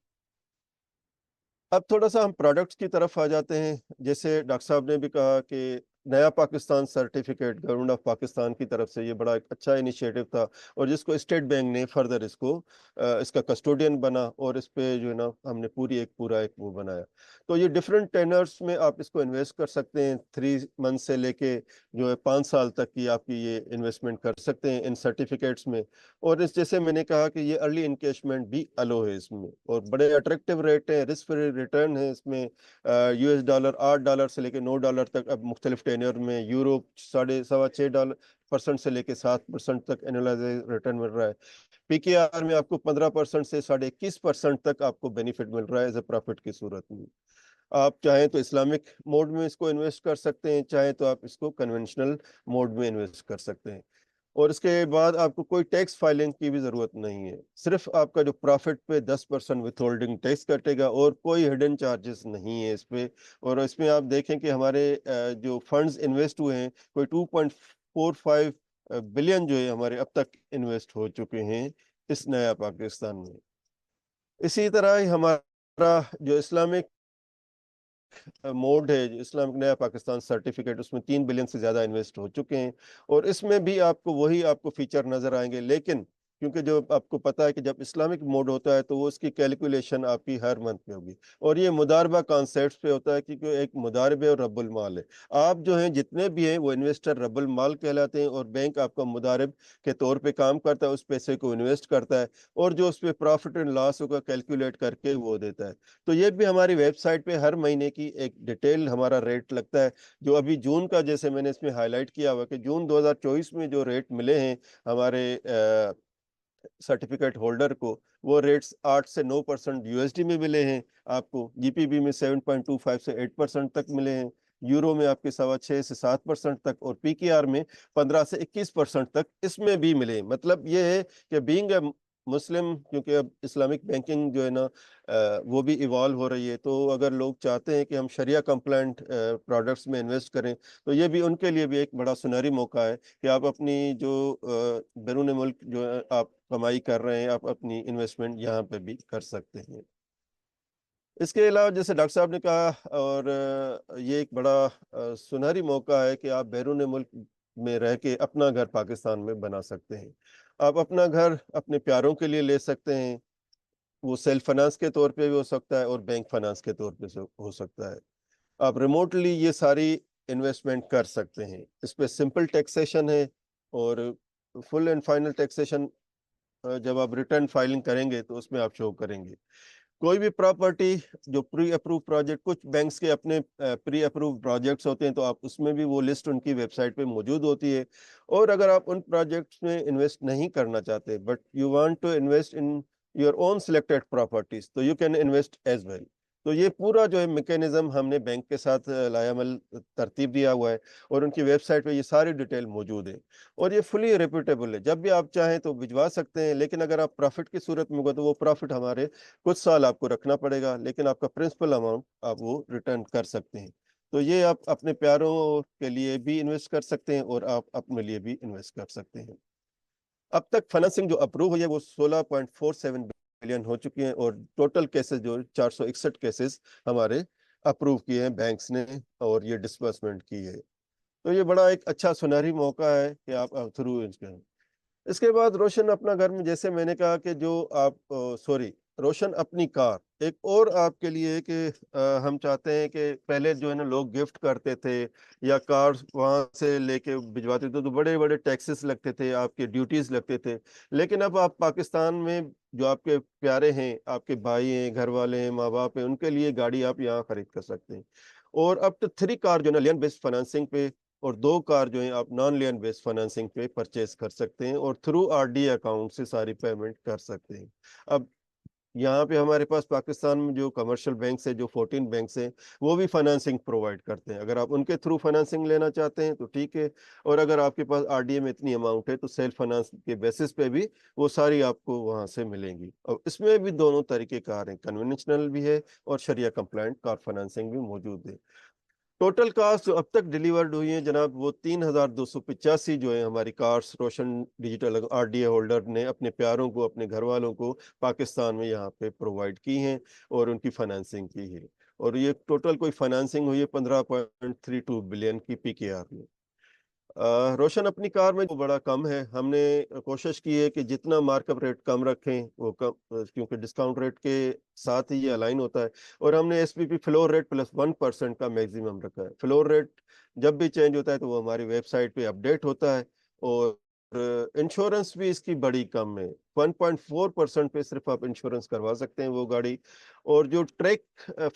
اب تھوڑا سا ہم پروڈکٹس کی طرف آ جاتے ہیں. جیسے ڈاکٹر صاحب نے بھی کہا کہ نیا Pakistan certificate government of Pakistan کی طرف سے یہ بڑا ایک اچھا انیشیٹو تھا، اور جس کو اسٹیٹ بینک نے فردر اس کا کسٹوڈین بنا، اور اس پہ جو ہے نا ہم نے پورا ایک وہ بنایا. تو یہ ڈفرینٹ ٹینرز میں آپ اس کو انویسٹ کر سکتے ہیں. 3 منتھ سے لے کے جو ہے 5 سال تک کی آپ کی یہ انویسٹمنٹ کر سکتے ہیں ان سرٹیفکیٹس میں. اور جیسے میں نے کہا کہ یہ ارلی انکیشمنٹ بھی الو ہے اس میں، اور بڑے اٹریکٹیو ریٹ ہیں، رسک فری ریٹرن ہے اس میں. $8 $8 سے لے کے $9 تک اب مختلف ٹینر میں. یورو 6.25% سے لے کے 7% تک اینولائز ریٹرن مل رہا ہے. پی کے آر میں آپ کو 15% سے 21.5% تک آپ کو بینیفٹ مل رہا ہے ایز اے پروفٹ کی صورت میں. آپ چاہیں تو اسلامک موڈ میں اس کو انویسٹ کر سکتے ہیں، چاہیں تو آپ اس کو کنونشنل موڈ میں انویسٹ کر سکتے ہیں. اور اس کے بعد آپ کو کوئی ٹیکس فائلنگ کی بھی ضرورت نہیں ہے. صرف آپ کا جو پروفٹ پہ 10% وتھ ہولڈنگ ٹیکس کٹے گا، اور کوئی ہڈن چارجز نہیں ہے اس پہ. اور اس میں آپ دیکھیں کہ ہمارے جو فنڈز انویسٹ ہوئے ہیں، کوئی 2.45 بلین جو ہے ہمارے اب تک انویسٹ ہو چکے ہیں اس نیا پاکستان میں. اسی طرح ہی ہمارا جو اسلامک موڈ ہے، جو اسلامک نیا پاکستان سرٹیفکیٹ، اس میں 3 بلین سے زیادہ انویسٹ ہو چکے ہیں. اور اس میں بھی آپ کو فیچر نظر آئیں گے، لیکن کیونکہ جو آپ کو پتا ہے کہ جب اسلامک موڈ ہوتا ہے تو وہ اس کی کیلکولیشن آپ کی ہر منتھ میں ہوگی، اور یہ مداربہ کانسیپٹس پہ ہوتا ہے، کیونکہ ایک مداربے اور رب المال ہے. آپ جو ہیں جتنے بھی ہیں وہ انویسٹر رب المال کہلاتے ہیں، اور بینک آپ کا مدارب کے طور پہ کام کرتا ہے، اس پیسے کو انویسٹ کرتا ہے، اور جو اس پہ پروفٹ اینڈ لاس ہوگا کیلکولیٹ کر کے وہ دیتا ہے. تو یہ بھی ہماری ویب سائٹ پہ ہر مہینے کی ایک ڈیٹیل ہمارا ریٹ لگتا ہے، جو ابھی جون کا جیسے میں نے اس میں ہائی لائٹ کیا ہوا کہ جون 2024 میں جو ریٹ ملے ہیں ہمارے سرٹیفکیٹ ہولڈر کو، وہ ریٹس 8 سے 9% USD میں ملے ہیں. آپ کو جی پی بی میں 7.25 سے 8% تک ملے ہیں. یورو میں آپ کے 6.25 سے 7% تک، اور پی کے آر میں 15 سے 21% تک اس میں بھی ملے. مطلب یہ ہے کہ بینگ اے مسلم، کیونکہ اب اسلامک بینکنگ جو ہے نا وہ بھی ایوالو ہو رہی ہے، تو اگر لوگ چاہتے ہیں کہ ہم شریعہ کمپلائنٹ پروڈکٹس میں انویسٹ کریں، تو یہ بھی ان کے لیے بھی ایک بڑا سنہری موقع ہے کہ آپ اپنی جو بیرون ملک جو آپ کمائی کر رہے ہیں، آپ اپنی انویسٹمنٹ یہاں پہ بھی کر سکتے ہیں. اس کے علاوہ جیسے ڈاکٹر صاحب نے کہا، اور یہ ایک بڑا سنہری موقع ہے کہ آپ بیرون ملک میں رہ کے اپنا گھر پاکستان میں بنا سکتے ہیں. آپ اپنا گھر اپنے پیاروں کے لیے لے سکتے ہیں. وہ سیلف فنانس کے طور پہ بھی ہو سکتا ہے، اور بینک فنانس کے طور پہ ہو سکتا ہے. آپ ریموٹلی یہ ساری انویسٹمنٹ کر سکتے ہیں. اس پہ سمپل ٹیکسیشن ہے، اور فل اینڈ فائنل ٹیکسیشن جب آپ ریٹرن فائلنگ کریں گے تو اس میں آپ شو کریں گے. کوئی بھی پراپرٹی جو پری اپروو پروجیکٹ، کچھ بینکس کے اپنے پری اپروو پروجیکٹس ہوتے ہیں، تو آپ اس میں بھی وہ لسٹ ان کی ویب سائٹ پہ موجود ہوتی ہے. اور اگر آپ ان پروجیکٹس میں انویسٹ نہیں کرنا چاہتے، but you want to invest in your own selected properties, تو you can invest as well. تو یہ پورا جو ہے میکینزم ہم نے بینک کے ساتھ لائعمل ترتیب دیا ہوا ہے، اور ان کی ویب سائٹ پہ یہ ساری ڈیٹیل موجود ہے، اور یہ فلی ریپیٹیبل ہے. جب بھی آپ چاہیں تو بھجوا سکتے ہیں، لیکن اگر آپ پروفٹ کی صورت میں ہوگا تو وہ پروفٹ ہمارے کچھ سال آپ کو رکھنا پڑے گا، لیکن آپ کا پرنسپل اماؤنٹ آپ وہ ریٹرن کر سکتے ہیں. تو یہ آپ اپنے پیاروں کے لیے بھی انویسٹ کر سکتے ہیں، اور آپ اپنے لیے بھی انویسٹ کر سکتے ہیں. اب تک فنانسنگ جو اپروو ہوئی ہے وہ 16.47 بلین ہو چکی ہیں، اور ٹوٹل کیسز جو 461 کیسز ہمارے اپروو کیے ہیں بینکس نے، اور یہ ڈسبرسمنٹ کی ہے. تو یہ بڑا ایک اچھا سنہری موقع ہے کہ آپ تھرو. اس کے بعد روشن اپنا گھر میں، جیسے میں نے کہا کہ جو آپ روشن اپنی کار ایک اور آپ کے لیے کہ ہم چاہتے ہیں کہ پہلے جو ہے نا لوگ گفٹ کرتے تھے یا کار وہاں سے لے کے بھجواتے تھے، تو بڑے بڑے ٹیکسز لگتے تھے، آپ کے ڈیوٹیز لگتے تھے. لیکن اب آپ پاکستان میں جو آپ کے پیارے ہیں، آپ کے بھائی ہیں، گھر والے ہیں، ماں باپ ہیں، ان کے لیے گاڑی آپ یہاں خرید کر سکتے ہیں. اور اب تو 3 کار جو ہے نا لین بیسڈ فائنانسنگ پہ، اور 2 کار جو ہیں آپ نان لین بیس فائنانسنگ پہ پرچیز کر سکتے ہیں، اور تھرو RD اکاؤنٹ سے ساری پیمنٹ کر سکتے ہیں. اب یہاں پہ ہمارے پاس پاکستان میں جو کمرشل بینکس ہیں، جو 14 بینکس ہیں، وہ بھی فائنانسنگ پرووائڈ کرتے ہیں. اگر آپ ان کے تھرو فائنانسنگ لینا چاہتے ہیں تو ٹھیک ہے، اور اگر آپ کے پاس RDA میں اتنی اماؤنٹ ہے تو سیلف فائنانس کے بیسس پہ بھی وہ ساری آپ کو وہاں سے ملیں گی. اور اس میں بھی دونوں طریقے کار ہیں، کنونشنل بھی ہے اور شریعہ کمپلائنٹ کار فائنانسنگ بھی موجود ہے. ٹوٹل کاسٹ جو اب تک ڈیلیورڈ ہوئی ہیں جناب، وہ 3285 جو ہیں ہماری کارس روشن ڈیجیٹل RDA ہولڈر نے اپنے پیاروں کو، اپنے گھر والوں کو پاکستان میں یہاں پہ پرووائڈ کی ہیں، اور ان کی فائنانسنگ کی ہے. اور یہ ٹوٹل کوئی فائنانسنگ ہوئی ہے 15.32 بلین کی PKR میں. روشن اپنی کار میں بڑا کم ہے. ہم نے کوشش کی ہے کہ جتنا مارک اپ ریٹ کم رکھیں وہ کم، کیونکہ ڈسکاؤنٹ ریٹ کے ساتھ ہی یہ الائن ہوتا ہے. اور ہم نے SPP فلور ریٹ پلس 1% کا میگزیمم رکھا ہے. فلور ریٹ جب بھی چینج ہوتا ہے تو وہ ہماری ویب سائٹ پہ اپڈیٹ ہوتا ہے. اور انشورنس بھی اس کی بڑی کم ہے. 1.4% پہ صرف آپ انشورنس کروا سکتے ہیں وہ گاڑی. اور جو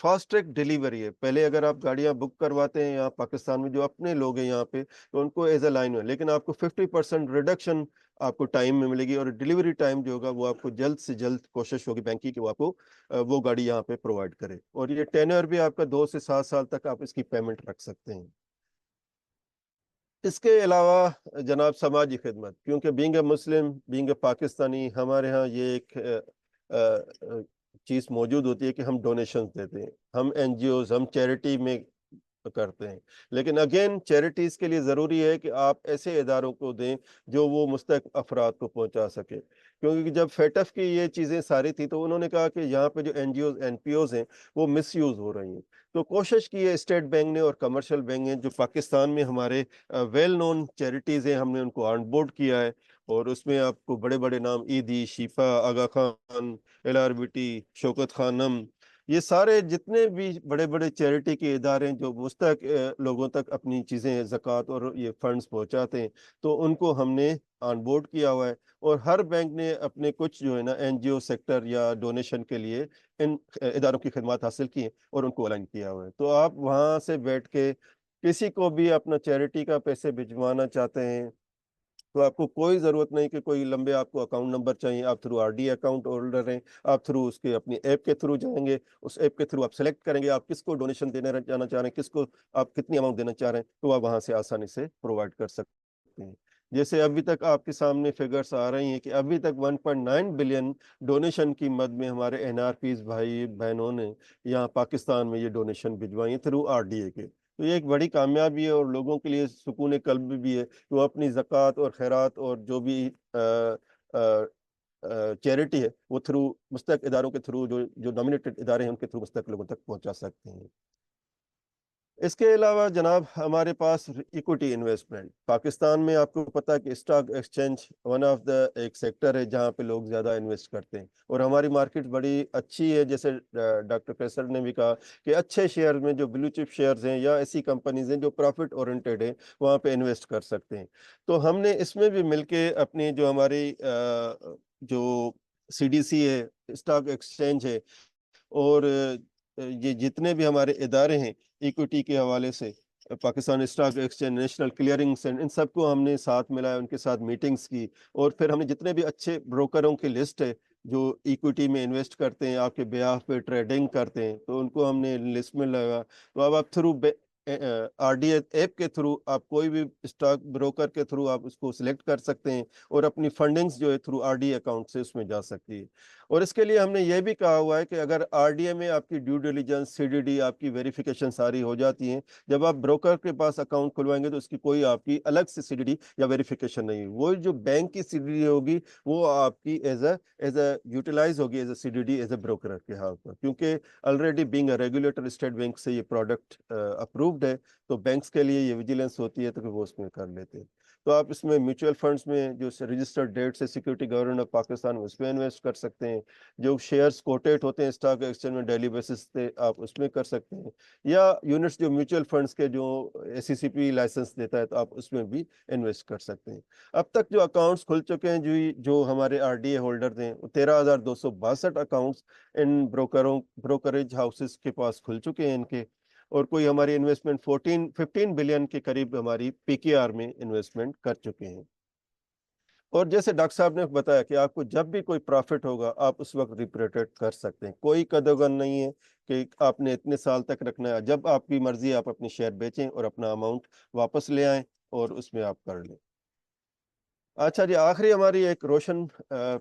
فاسٹ ٹریک ڈیلیوری ہے، پہلے اگر آپ گاڑیاں بک کرواتے ہیں یہاں پاکستان میں جو اپنے لوگ ہیں یہاں پہ، تو ان کو ایز اے لائن میں، لیکن آپ کو 50% ریڈکشن آپ کو ٹائم میں ملے گی. اور ڈیلیوری ٹائم جو ہوگا وہ آپ کو جلد سے جلد کوشش ہوگی بینک کی کہ وہ آپ کو وہ گاڑی یہاں پہ پرووائڈ کرے. اور یہ ٹینر بھی آپ کا 2 سے 7 سال تک آپ اس کی پیمنٹ رکھ سکتے ہیں. اس کے علاوہ جناب سماجی خدمت، کیونکہ being a Muslim, being a Pakistani, ہمارے ہاں یہ ایک چیز موجود ہوتی ہے کہ ہم ڈونیشنز دیتے ہیں. ہم NGOs، ہم چیریٹی میں کرتے ہیں. لیکن اگین چیریٹیز کے لیے ضروری ہے کہ آپ ایسے اداروں کو دیں جو وہ مستحق افراد کو پہنچا سکے. کیونکہ جب FATF کی یہ چیزیں ساری تھی تو انہوں نے کہا کہ یہاں پہ جو NGOs NPOs ہیں وہ مس یوز ہو رہی ہیں. تو کوشش کی ہے اسٹیٹ بینک نے اور کمرشل بینک نے، جو پاکستان میں ہمارے ویل نون چیریٹیز ہیں، ہم نے ان کو آن بورڈ کیا ہے. اور اس میں آپ کو بڑے بڑے نام عیدی، شفا، آغا خان، LRBT، شوکت خانم، یہ سارے جتنے بھی بڑے بڑے چیریٹی کے ادارے ہیں جو مستحق لوگوں تک اپنی چیزیں زکوٰۃ اور یہ فنڈز پہنچاتے ہیں، تو ان کو ہم نے آن بورڈ کیا ہوا ہے. اور ہر بینک نے اپنے کچھ جو ہے نا NGO سیکٹر یا ڈونیشن کے لیے ان اداروں کی خدمات حاصل کی ہیں اور ان کو الائن کیا ہوا ہے. تو آپ وہاں سے بیٹھ کے کسی کو بھی اپنا چیریٹی کا پیسے بھجوانا چاہتے ہیں تو آپ کو کوئی ضرورت نہیں کہ کوئی لمبے آپ کو اکاؤنٹ نمبر چاہیے. آپ تھرو RD اکاؤنٹ ہولڈر ہیں، آپ تھرو اس کے اپنی ایپ کے تھرو جائیں گے، اس ایپ کے تھرو آپ سلیکٹ کریں گے آپ کس کو ڈونیشن دینا جانا چاہ رہے ہیں، کس کو آپ کتنی اماؤنٹ دینا چاہ رہے ہیں، تو آپ وہاں سے آسانی سے پرووائڈ کر سکتے ہیں. جیسے ابھی تک آپ کے سامنے فگرز آ رہی ہیں کہ ابھی تک 1.9 بلین ڈونیشن کی مد میں ہمارے NRPs بھائی بہنوں نے یہاں پاکستان میں یہ ڈونیشن بھجوائی ہیں تھرو RDA کے. تو یہ ایک بڑی کامیابی ہے اور لوگوں کے لیے سکون قلب بھی ہے کہ وہ اپنی زکوٰۃ اور خیرات اور جو بھی چیریٹی ہے وہ تھرو مستحق اداروں کے تھرو، جو نامینیٹڈ ادارے ہیں ان کے تھرو مستحق لوگوں تک پہنچا سکتے ہیں. اس کے علاوہ جناب ہمارے پاس ایکوٹی انویسٹمنٹ پاکستان میں، آپ کو پتا ہے کہ stock exchange one of the ایک سیکٹر ہے جہاں پہ لوگ زیادہ انویسٹ کرتے ہیں. اور ہماری مارکیٹ بڑی اچھی ہے، جیسے ڈاکٹر فیصل نے بھی کہا کہ اچھے شیئر میں جو بلو چپ شیئرز ہیں یا ایسی کمپنیز ہیں جو پروفٹ اورینٹیڈ ہیں وہاں پہ انویسٹ کر سکتے ہیں. تو ہم نے اس میں بھی مل کے اپنی جو ہماری جو CDC ہے، اسٹاک ایکسچینج ہے، اور یہ جتنے بھی ہمارے ادارے ہیں ایکوٹی کے حوالے سے، Pakistan stock exchange, national clearing centre, ان سب کو ہم نے ساتھ ملایا، ان کے ساتھ میٹنگز کی. اور پھر ہم نے جتنے بھی اچھے بروکروں کی لسٹ ہے جو ایکوٹی میں انویسٹ کرتے ہیں، آپ کے بیاف پہ ٹریڈنگ کرتے ہیں، تو ان کو ہم نے لسٹ میں لگا. تو اب آپ تھرو RDA ایپ کے تھرو آپ کوئی بھی اسٹاک بروکر کے تھرو آپ اس کو سلیکٹ کر سکتے ہیں اور اپنی فنڈنگز جو ہے تھرو RDA اکاؤنٹ سے اس میں جا سکتی ہے. اور اس کے لیے ہم نے یہ بھی کہا ہوا ہے کہ اگر RDA میں آپ کی ڈیو ڈیلیجنس، CDD، آپ کی ویریفیکیشن ساری ہو جاتی ہیں، جب آپ بروکر کے پاس اکاؤنٹ کھلوائیں گے تو اس کی کوئی آپ کی الگ سے CDD یا ویریفیکیشن نہیں. وہ جو بینک کی CDD ہوگی وہ آپ کی ایز اے یوٹیلائز ہوگی as a CDD as a broker کے ہاتھ پر، کیونکہ already being a regulator state bank سے یہ پروڈکٹ اپرووڈ ہے. تو بینکس کے لیے یہ ویجیلنس ہوتی ہے تو کہ وہ اس میں کر لیتے ہیں. تو آپ اس میں میوچل فنڈز میں جو رجسٹرڈ ڈیٹ سے سیکورٹی گورنمنٹ آف پاکستان اس میں انویسٹ کر سکتے ہیں. جو شیئرز کوٹیٹ ہوتے ہیں اسٹاک ایکسچینج میں ڈیلی بیسس پہ آپ اس میں کر سکتے ہیں. یا یونٹس جو میوچل فنڈز کے جو SECP لائسنس دیتا ہے تو آپ اس میں بھی انویسٹ کر سکتے ہیں. اب تک جو اکاؤنٹس کھل چکے ہیں جو ہمارے RDA ہولڈرز ہیں، 13,262 اکاؤنٹس ان بروکریج ہاؤسز کے پاس کھل چکے ہیں ان کے. اور کوئی ہماری انویسٹمنٹ 15 بلین کے قریب ہماری PKR میں انویسٹمنٹ کر چکے ہیں. اور جیسے ڈاکٹر صاحب نے بتایا کہ آپ کو جب بھی کوئی پروفٹ ہوگا آپ اس وقت ریپریٹیٹ کر سکتے ہیں. کوئی قدغن نہیں ہے کہ آپ نے اتنے سال تک رکھنا ہے. جب آپ کی مرضی آپ اپنی شیئر بیچیں اور اپنا اماؤنٹ واپس لے آئیں اور اس میں آپ کر لیں. اچھا جی، آخری ہماری ایک روشن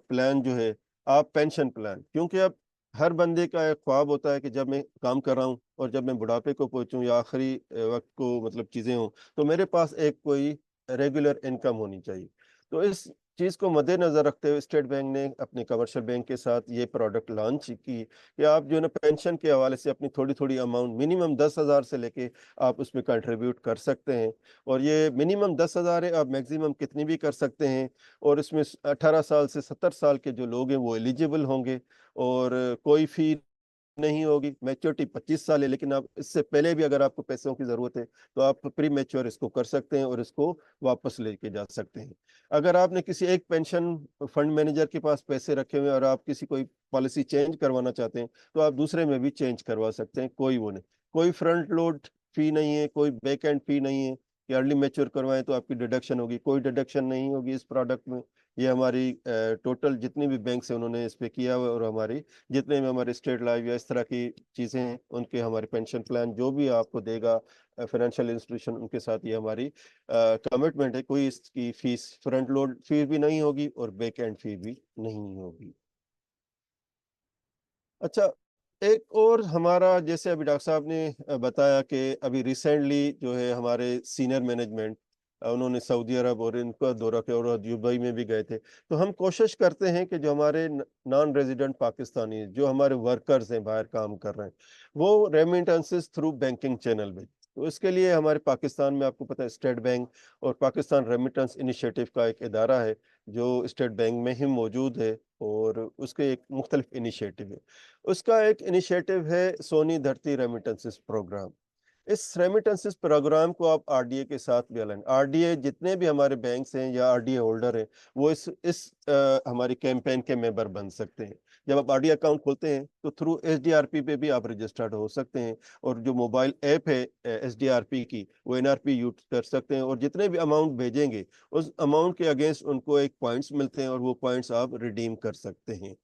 پلان جو ہے آپ پینشن پلان، کیونکہ اب ہر بندے کا ایک خواب ہوتا ہے کہ جب میں کام کر رہا ہوں اور جب میں بڑھاپے کو پہنچوں یا آخری وقت کو مطلب چیزیں ہوں تو میرے پاس ایک کوئی ریگولر انکم ہونی چاہیے. تو اس چیز کو مد نظر رکھتے ہوئے اسٹیٹ بینک نے اپنے کمرشل بینک کے ساتھ یہ پروڈکٹ لانچ کی کہ آپ جو ہے نا پینشن کے حوالے سے اپنی تھوڑی تھوڑی اماؤنٹ منیمم 10,000 سے لے کے آپ اس میں کنٹریبیوٹ کر سکتے ہیں، اور یہ منیمم 10,000 ہے، آپ میکسیمم کتنی بھی کر سکتے ہیں، اور اس میں 18 سال سے 70 سال کے جو لوگ ہیں وہ ایلیجیبل ہوں گے، اور کوئی فی نہیں ہوگی۔ میچورٹی 25 سال ہے، لیکن آپ اس سے پہلے بھی اگر آپ کو پیسوں کی ضرورت ہے تو آپ پری میچور اس کو کر سکتے ہیں اور اس کو واپس لے کے جا سکتے ہیں۔ اگر آپ نے کسی ایک پینشن فنڈ مینیجر کے پاس پیسے رکھے ہوئے اور آپ کسی کوئی پالیسی چینج کروانا چاہتے ہیں تو آپ دوسرے میں بھی چینج کروا سکتے ہیں، کوئی وہ نہیں، کوئی فرنٹ لوڈ فی نہیں ہے، کوئی بیک اینڈ فی نہیں ہے کہ ارلی میچور کروائیں تو آپ کی ڈیڈکشن ہوگی، کوئی ڈیڈکشن نہیں ہوگی اس پروڈکٹ میں۔ یہ ہماری ٹوٹل جتنی بھی بینکس ہیں انہوں نے اس پہ کیا ہوا، اور ہماری جتنے بھی ہمارے اسٹیٹ لائف یا اس طرح کی چیزیں ہیں ان کے ہمارے پینشن پلان جو بھی آپ کو دے گا فائنینشیل انسٹیٹیوشن، ان کے ساتھ یہ ہماری کمٹمنٹ ہے، کوئی اس کی فیس فرنٹ لوڈ فی بھی نہیں ہوگی اور بیک اینڈ فی بھی نہیں ہوگی۔ اچھا، ایک اور ہمارا جیسے ابھی ڈاکٹر صاحب نے بتایا کہ ابھی ریسنٹلی جو ہے ہمارے سینئر مینجمنٹ انہوں نے سعودی عرب اور ان کا دورہ کیا اور دبئی میں بھی گئے تھے، تو ہم کوشش کرتے ہیں کہ جو ہمارے نان ریزیڈنٹ پاکستانی جو ہمارے ورکرز ہیں باہر کام کر رہے ہیں وہ ریمیٹنسز تھرو بینکنگ چینل میں، تو اس کے لیے ہمارے پاکستان میں آپ کو پتہ ہے اسٹیٹ بینک اور پاکستان ریمیٹنس انیشیٹو کا ایک ادارہ ہے جو اسٹیٹ بینک میں ہی موجود ہے، اور اس کے ایک مختلف انیشیٹو ہے۔ اس کا ایک انیشیٹو ہے سونی دھرتی ریمیٹنسز پروگرام۔ اس ریمیٹنسز پروگرام کو آپ آر ڈی اے کے ساتھ بھی الائن، آر ڈی اے جتنے بھی ہمارے بینکس ہیں یا آر ڈی اے ہولڈر ہیں وہ اس ہماری کیمپین کے ممبر بن سکتے ہیں۔ جب آپ آر ڈی اے اکاؤنٹ کھولتے ہیں تو through S D R P پہ بھی آپ رجسٹرڈ ہو سکتے ہیں، اور جو موبائل ایپ ہے ایس ڈی آر پی کی وہ این آر پی یوز کر سکتے ہیں، اور جتنے بھی اماؤنٹ بھیجیں گے اس اماؤنٹ کے اگینسٹ ان کو ایک پوائنٹس ملتے ہیں، اور وہ پوائنٹس آپ ریڈیم کر سکتے ہیں۔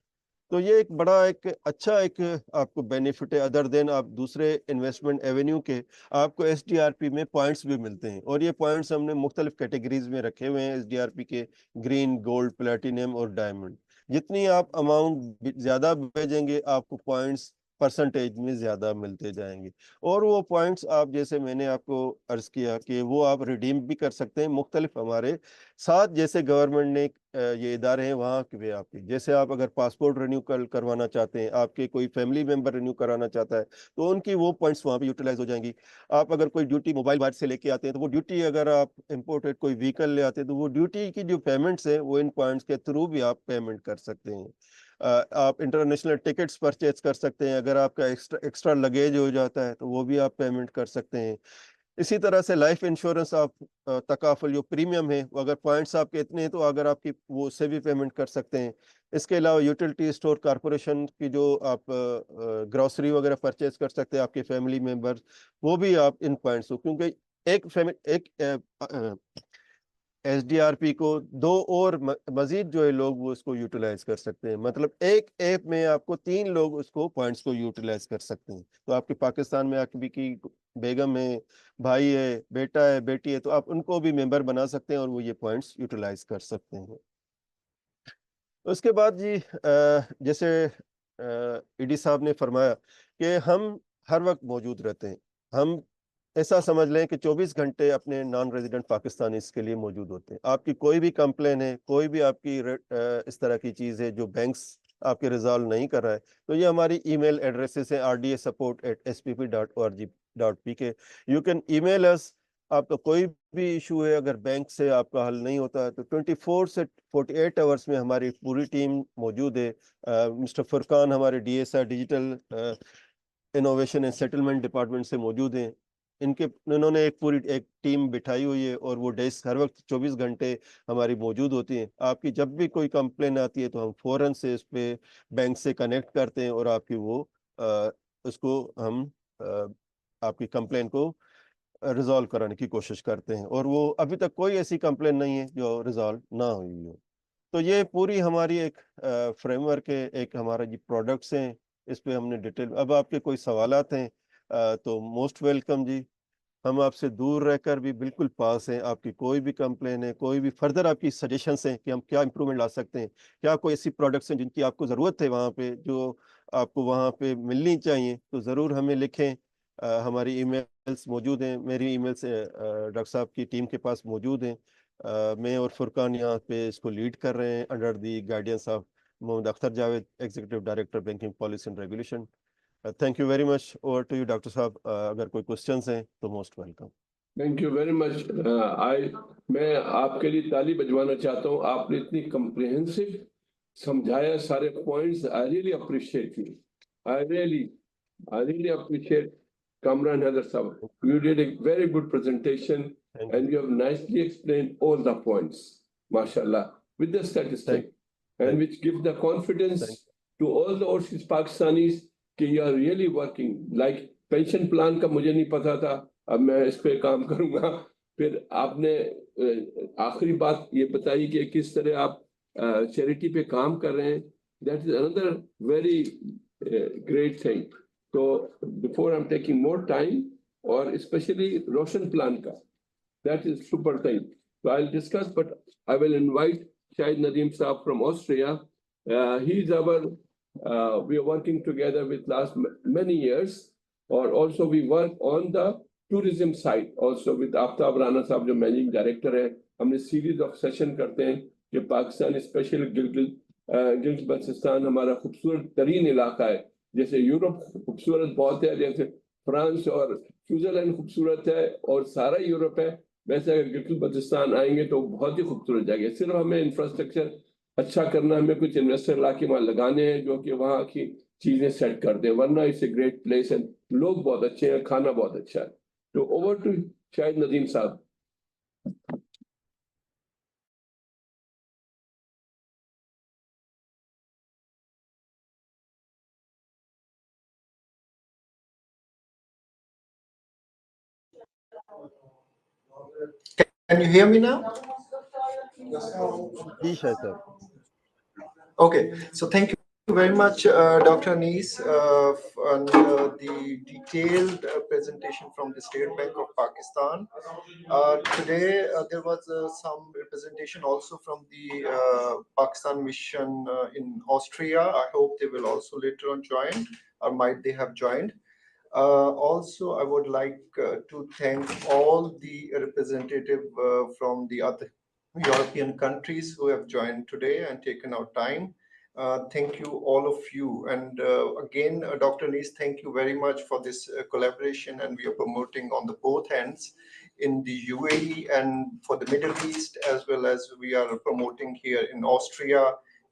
تو یہ ایک بڑا ایک اچھا ایک آپ کو بینیفٹ ہے، ادر دین آپ دوسرے انویسٹمنٹ ایونیو کے آپ کو ایس ڈی آر پی میں پوائنٹس بھی ملتے ہیں، اور یہ پوائنٹس ہم نے مختلف کیٹیگریز میں رکھے ہوئے ہیں ایس ڈی آر پی کے، گرین، گولڈ، پلیٹینم اور ڈائمنڈ۔ جتنی آپ اماؤنٹ زیادہ بھیجیں گے آپ کو پوائنٹس پرسنٹیج میں زیادہ ملتے جائیں گے، اور وہ پوائنٹس آپ جیسے میں نے آپ کو عرض کیا کہ وہ آپ ریڈیم بھی کر سکتے ہیں مختلف ہمارے ساتھ جیسے گورنمنٹ نے یہ ادارے ہیں وہاں کے آپ کے، جیسے آپ اگر پاسپورٹ رینیو کروانا چاہتے ہیں، آپ کے کوئی فیملی ممبر رینیو کرانا چاہتا ہے تو ان کی وہ پوائنٹس وہاں پہ یوٹیلائز ہو جائیں گی۔ آپ اگر کوئی ڈیوٹی موبائل باہر سے لے کے آتے ہیں تو وہ ڈیوٹی، اگر آپ امپورٹڈ کوئی وہیکل لے آتے ہیں تو وہ ڈیوٹی کی جو پیمنٹس ہیں وہ ان پوائنٹس کے تھرو بھی آپ پیمنٹ کر سکتے ہیں۔ آپ انٹرنیشنل ٹکٹس پرچیز کر سکتے ہیں، اگر آپ کا ایکسٹرا لگیج ہو جاتا ہے تو وہ بھی آپ پیمنٹ کر سکتے ہیں۔ اسی طرح سے لائف انشورنس آپ تکافل جو پریمیم ہے وہ اگر پوائنٹس آپ کے اتنے ہیں تو اگر آپ کی وہ سے بھی پیمنٹ کر سکتے ہیں۔ اس کے علاوہ یوٹیلٹی اسٹور کارپوریشن کی جو آپ گروسری وغیرہ پرچیز کر سکتے ہیں آپ کے فیملی ممبر، وہ بھی آپ ان پوائنٹس ہو، کیونکہ ایک ایس ڈی آر پی کو دو اور مزید جو ہے لوگ وہ اس کو یوٹیلائز کر سکتے ہیں، مطلب ایک ایپ میں آپ کو 3 لوگ اس کو پوائنٹس کو یوٹیلائز کر سکتے ہیں۔ تو آپ کے پاکستان میں آپ کی بیگم ہے، بھائی ہے، بیٹا ہے، بیٹی ہے، تو آپ ان کو بھی ممبر بنا سکتے ہیں اور وہ یہ پوائنٹس یوٹیلائز کر سکتے ہیں۔ اس کے بعد جی جیسے ای ڈی صاحب نے فرمایا کہ ہم ہر وقت موجود رہتے ہیں، ہم ایسا سمجھ لیں کہ 24 گھنٹے اپنے نان ریزیڈنٹ پاکستانیز کے لیے موجود ہوتے ہیں۔ آپ کی کوئی بھی کمپلین ہے، کوئی بھی آپ کی اس طرح کی چیز ہے جو بینکس آپ کے ریزالو نہیں کر رہا ہے تو یہ ہماری ای میل ایڈریسز ہیں rda support@spp.org.pk۔ یو کین ای میل اس۔ آپ کا کوئی بھی ایشو ہے اگر بینک سے آپ کا حل نہیں ہوتا ہے تو 24 سے 48 آورس میں ہماری پوری ٹیم موجود ہے۔ مسٹر فرقان ہمارے D S I digital innovation and settlement department سے موجود ہیں، انہوں نے ایک پوری ٹیم بٹھائی ہوئی ہے اور وہ ڈیسک ہر وقت 24 گھنٹے ہماری موجود ہوتی ہیں۔ آپ کی جب بھی کوئی کمپلین آتی ہے تو ہم فوراً سے اس پہ بینک سے کنیکٹ کرتے ہیں اور آپ کی وہ اس کو ہم آپ کی کمپلین کو ریزالو کرانے کی کوشش کرتے ہیں، اور وہ ابھی تک کوئی ایسی کمپلین نہیں ہے جو ریزالو نہ ہوئی ہو۔ تو یہ پوری ہماری ایک فریم ورک ہے، ایک ہمارا جو پروڈکٹس ہیں اس پہ ہم نے ڈیٹیل۔ اب آپ کے کوئی سوالات ہیں تو موسٹ ویلکم جی، ہم آپ سے دور رہ کر بھی بالکل پاس ہیں۔ آپ کی کوئی بھی کمپلین ہے، کوئی بھی فردر آپ کی سجیشنس ہیں کہ ہم کیا امپرومنٹ لا سکتے ہیں، کیا کوئی ایسی پروڈکٹس ہیں جن کی آپ کو ضرورت ہے وہاں پہ جو آپ کو وہاں پہ ملنی چاہیے، تو ضرور ہمیں لکھیں۔ ہماری ای میلز موجود ہیں، میری ای میلز ڈاکٹر صاحب کی ٹیم کے پاس موجود ہیں، میں اور فرقان یہاں پہ اس کو لیڈ کر رہے ہیں under the guidance of Muhammad Akhtar Javed, executive director banking policy and regulation. Thank you very much. Over to you doctor صاحب, اگر کوئی کوشچنس ہیں تو most welcome. Thank you very much. میں آپ کے لیے تالی بجوانا چاہتا ہوں, آپ نے اتنی کمپریہنسو سمجھایا سارے points. I really appreciate you. I really appreciate Kamran Haider Sahab. You did a very good presentation and you have nicely explained all the points, mashallah, with the statistics, and which give the confidence to all the overseas Pakistanis that you are really working. Like pension plan کا مجھے نہیں پتا تھا, اب میں اس پہ کام کروں گا. پھر آپ نے آخری بات یہ بتائی کہ کس طرح آپ چیریٹی پہ کام کر رہے ہیں. That is another very great thing. So before I'm taking more time, or especially Roshan plan ka, that is super thing. So I'll discuss, but I will invite Shahid Nadeem Saab from Austria. He's we are working together with last many years, or also we work on the tourism side also with Aftab Rana Saab, jo managing director hai. Humne series of session karte hain کہ Pakistan special Gilgit Baltistan ہمارا خوبصورت ترین علاقہ ہے. جیسے Europe خوبصورت بہت ہے, جیسے فرانس اور سوئٹزرلینڈ خوبصورت ہے اور سارا یورپ ہے, ویسے اگر گلگت بلتستان آئیں گے تو بہت ہی خوبصورت جگہ ہے. صرف ہمیں انفراسٹرکچر اچھا کرنا, ہمیں کچھ انویسٹر لا کے وہاں لگانے ہیں جو کہ وہاں کی چیزیں سیٹ کر دیں, ورنہ اٹس اے گریٹ پلیس ہے, لوگ بہت اچھے ہیں, کھانا بہت اچھا ہے. تو اوور ٹو شاہد ندیم صاحب. Can you hear me now? جی شاید صاحب. Okay, so thank you very much, Dr. Anis, on the detailed presentation from the State Bank of Pakistan. Today, there was some representation also from the Pakistan mission in Austria. I hope they will also later on join, or might they have joined. Also, I would like to thank all the representatives from the other European countries who have joined today and taken our time. Thank you, all of you. And again, Dr. Anis, thank you very much for this collaboration. And we are promoting on the both ends in the UAE and for the Middle East, as well as we are promoting here in Austria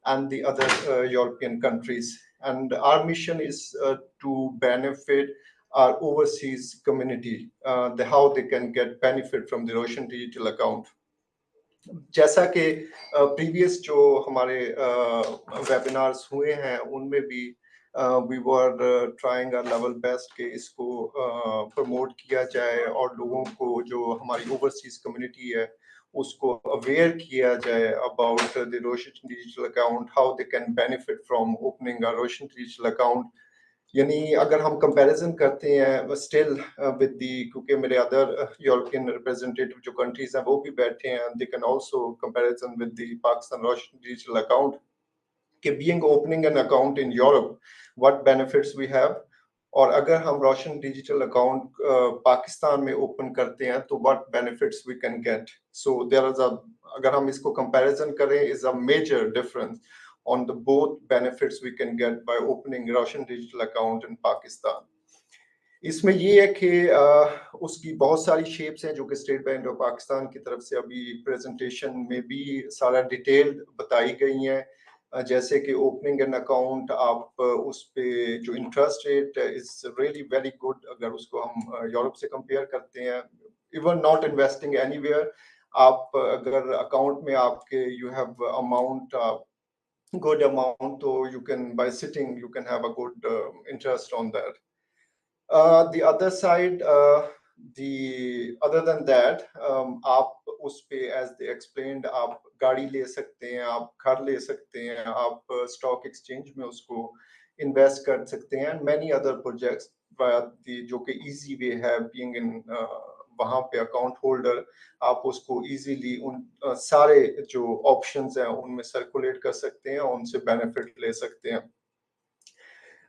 and the other European countries. And our mission is to benefit our overseas community, how they can get benefit from the Roshan digital account. جیسا کہ previous جو ہمارے webinars ہوئے ہیں ان میں بھی we were trying our level best کہ اس کو پروموٹ کیا جائے اور لوگوں کو جو ہماری اوورسیز کمیونٹی ہے اس کو اویئر کیا جائے about the Roshan digital account, how they can benefit from opening a Roshan digital account. یعنی اگر ہم کمپیریزن کرتے ہیں اسٹل ود دی, کیونکہ میرے ادر یورپین ریپرزینٹیٹیو جو کنٹریز ہیں وہ بھی بیٹھے ہیں, they can also comparison with the Pakistan روشن ڈیجیٹل اکاؤنٹ کہ being opening an account in Europe what benefits we have, اور اگر ہم روشن ڈیجیٹل اکاؤنٹ پاکستان میں اوپن کرتے ہیں تو what benefits we can get. So there is اگر ہم اس کو کمپیریزن کریں is a major difference on the both benefits we can get by opening Roshan digital account in Pakistan. اس میں یہ ہے کہ اس کی بہت ساری شیپس ہیں جو کہ اسٹیٹ بینک آف پاکستان کی طرف سے ابھی پریزنٹیشن میں بھی سارا ڈیٹیل بتائی گئی ہیں. جیسے کہ اوپننگ این اکاؤنٹ, آپ اس پہ جو interest rate is really very good اگر اس کو ہم یورپ سے کمپیئر کرتے ہیں. Even not investing any where, آپ اگر اکاؤنٹ میں آپ کے you have amount good amount, so you can, by sitting, you can have a good interest on that. The other side, other than that, آپ اس پہ as they explained, آپ گاڑی لے سکتے ہیں, آپ گھر لے سکتے ہیں, آپ اسٹاک ایکسچینج میں اس کو انویسٹ کر سکتے ہیں, and many other projects جو کہ easy way ہے being in وہاں پہ اکاؤنٹ ہولڈر, آپ اس کو ایزیلی ان سارے جو آپشنز ہیں ان میں سرکولیٹ کر سکتے ہیں اور ان سے بینیفٹ لے سکتے ہیں.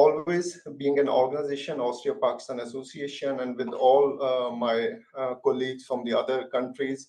always being an organization, Austria-Pakistan Association, and with all my colleagues from the other countries,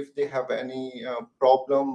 If they have any problem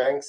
banks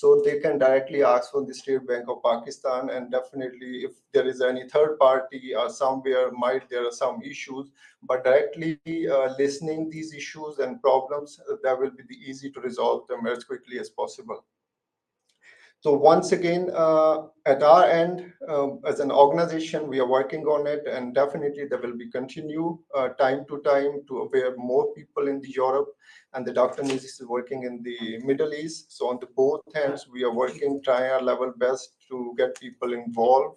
so they can directly ask from the State Bank of Pakistan and definitely if there is any third party or somewhere might there are some issues but directly listening these issues and problems that will be the easy to resolve them as quickly as possible. So once again, at our end, as an organization, we are working on it, and definitely there will be continue time to time to aware more people in the Europe, and the Dr. Nizis is working in the Middle East. So on the both ends, we are working, trying our level best to get people involved,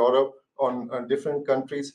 Europe on different countries.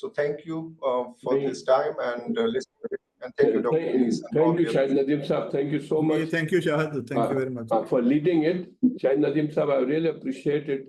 So thank you for this time and listening. And thank you, Dr. Anis. Thank you, Shahid Nadeem Saab. Thank you so much. Thank you, Shahid. Thank you very much. For leading it. Shahid Nadeem Saab, I really appreciate it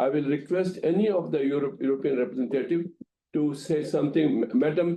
I will request any of the European representative to say something. Madam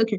Okay.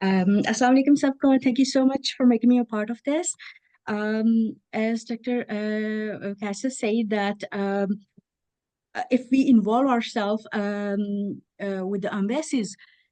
Assalamu alaikum sabko. Thank you so much for making me a part of this. As Dr. Kassas said that if we involve ourselves with the embassies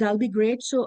that'll be great. So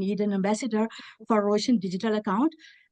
need an ambassador for Roshan digital account.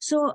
So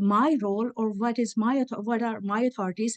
my role or what are my authorities.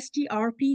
STRP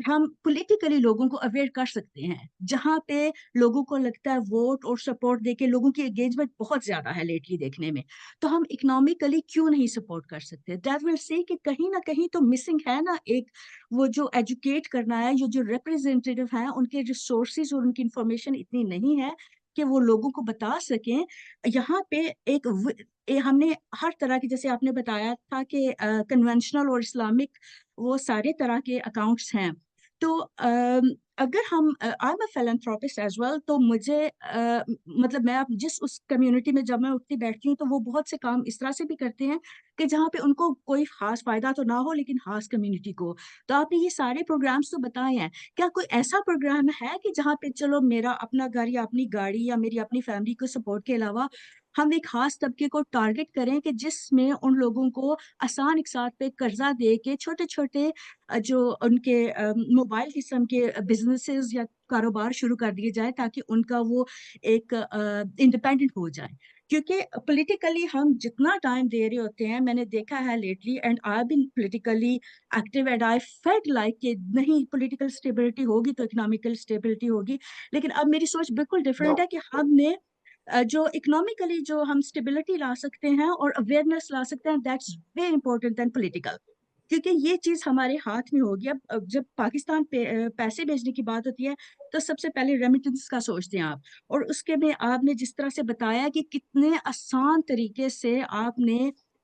ہم politically لوگوں کو aware کر سکتے ہیں. جہاں پہ لوگوں کو لگتا ہے ووٹ اور سپورٹ دے کے لوگوں کی انگیجمنٹ بہت زیادہ ہے لیٹلی دیکھنے میں, تو ہم اکنامکلی کیوں نہیں سپورٹ کر سکتے. دیٹ ول سے کہ کہیں نہ کہیں تو مسنگ ہے نا ایک, وہ جو ایجوکیٹ کرنا ہے, جو ریپرزینٹیو ہیں ان کے ریسورسز اور ان کی انفارمیشن اتنی نہیں ہے کہ وہ لوگوں کو بتا سکیں. یہاں پہ ہم نے ہر طرح کی, جیسے آپ نے بتایا تھا کہ کنونشنل اور اسلامک وہ سارے طرح کے اکاؤنٹس ہیں. تو اگر ہم I am a philanthropist as well, تو مجھے مطلب میں جس اس کمیونٹی میں جب میں اٹھتی بیٹھتی ہوں تو وہ بہت سے کام اس طرح سے بھی کرتے ہیں کہ جہاں پہ ان کو کوئی خاص فائدہ تو نہ ہو لیکن خاص کمیونٹی کو. تو آپ نے یہ سارے پروگرامس تو بتائے ہیں, کیا کوئی ایسا پروگرام ہے کہ جہاں پہ چلو میرا اپنا گھر یا اپنی گاڑی یا میری اپنی فیملی کو سپورٹ کے علاوہ ہم ایک خاص طبقے کو ٹارگٹ کریں کہ جس میں ان لوگوں کو آسان اقساط پہ قرضہ دے کے چھوٹے چھوٹے جو ان کے موبائل قسم کے بزنسز یا کاروبار شروع کر دیے جائے تاکہ ان کا وہ ایک انڈیپینڈنٹ ہو جائے. کیونکہ پولیٹیکلی ہم جتنا ٹائم دے رہے ہوتے ہیں, میں نے دیکھا ہے lately and I been politically active and I felt like کہ نہیں پولیٹیکل اسٹیبلٹی ہوگی تو اکنامیکل اسٹیبلٹی ہوگی. لیکن اب میری سوچ بالکل ڈفرینٹ ہے کہ ہم نے جو اکنامیکلی جو ہم اسٹیبلٹی لا سکتے ہیں اور اویئرنیس لا سکتے ہیں, that's very important than political, کیونکہ یہ چیز ہمارے ہاتھ میں ہوگی. اب جب پاکستان پیسے بھیجنے کی بات ہوتی ہے تو سب سے پہلے ریمیٹنس کا سوچتے ہیں آپ, اور اس کے میں آپ نے جس طرح سے بتایا کہ کتنے آسان طریقے سے آپ نے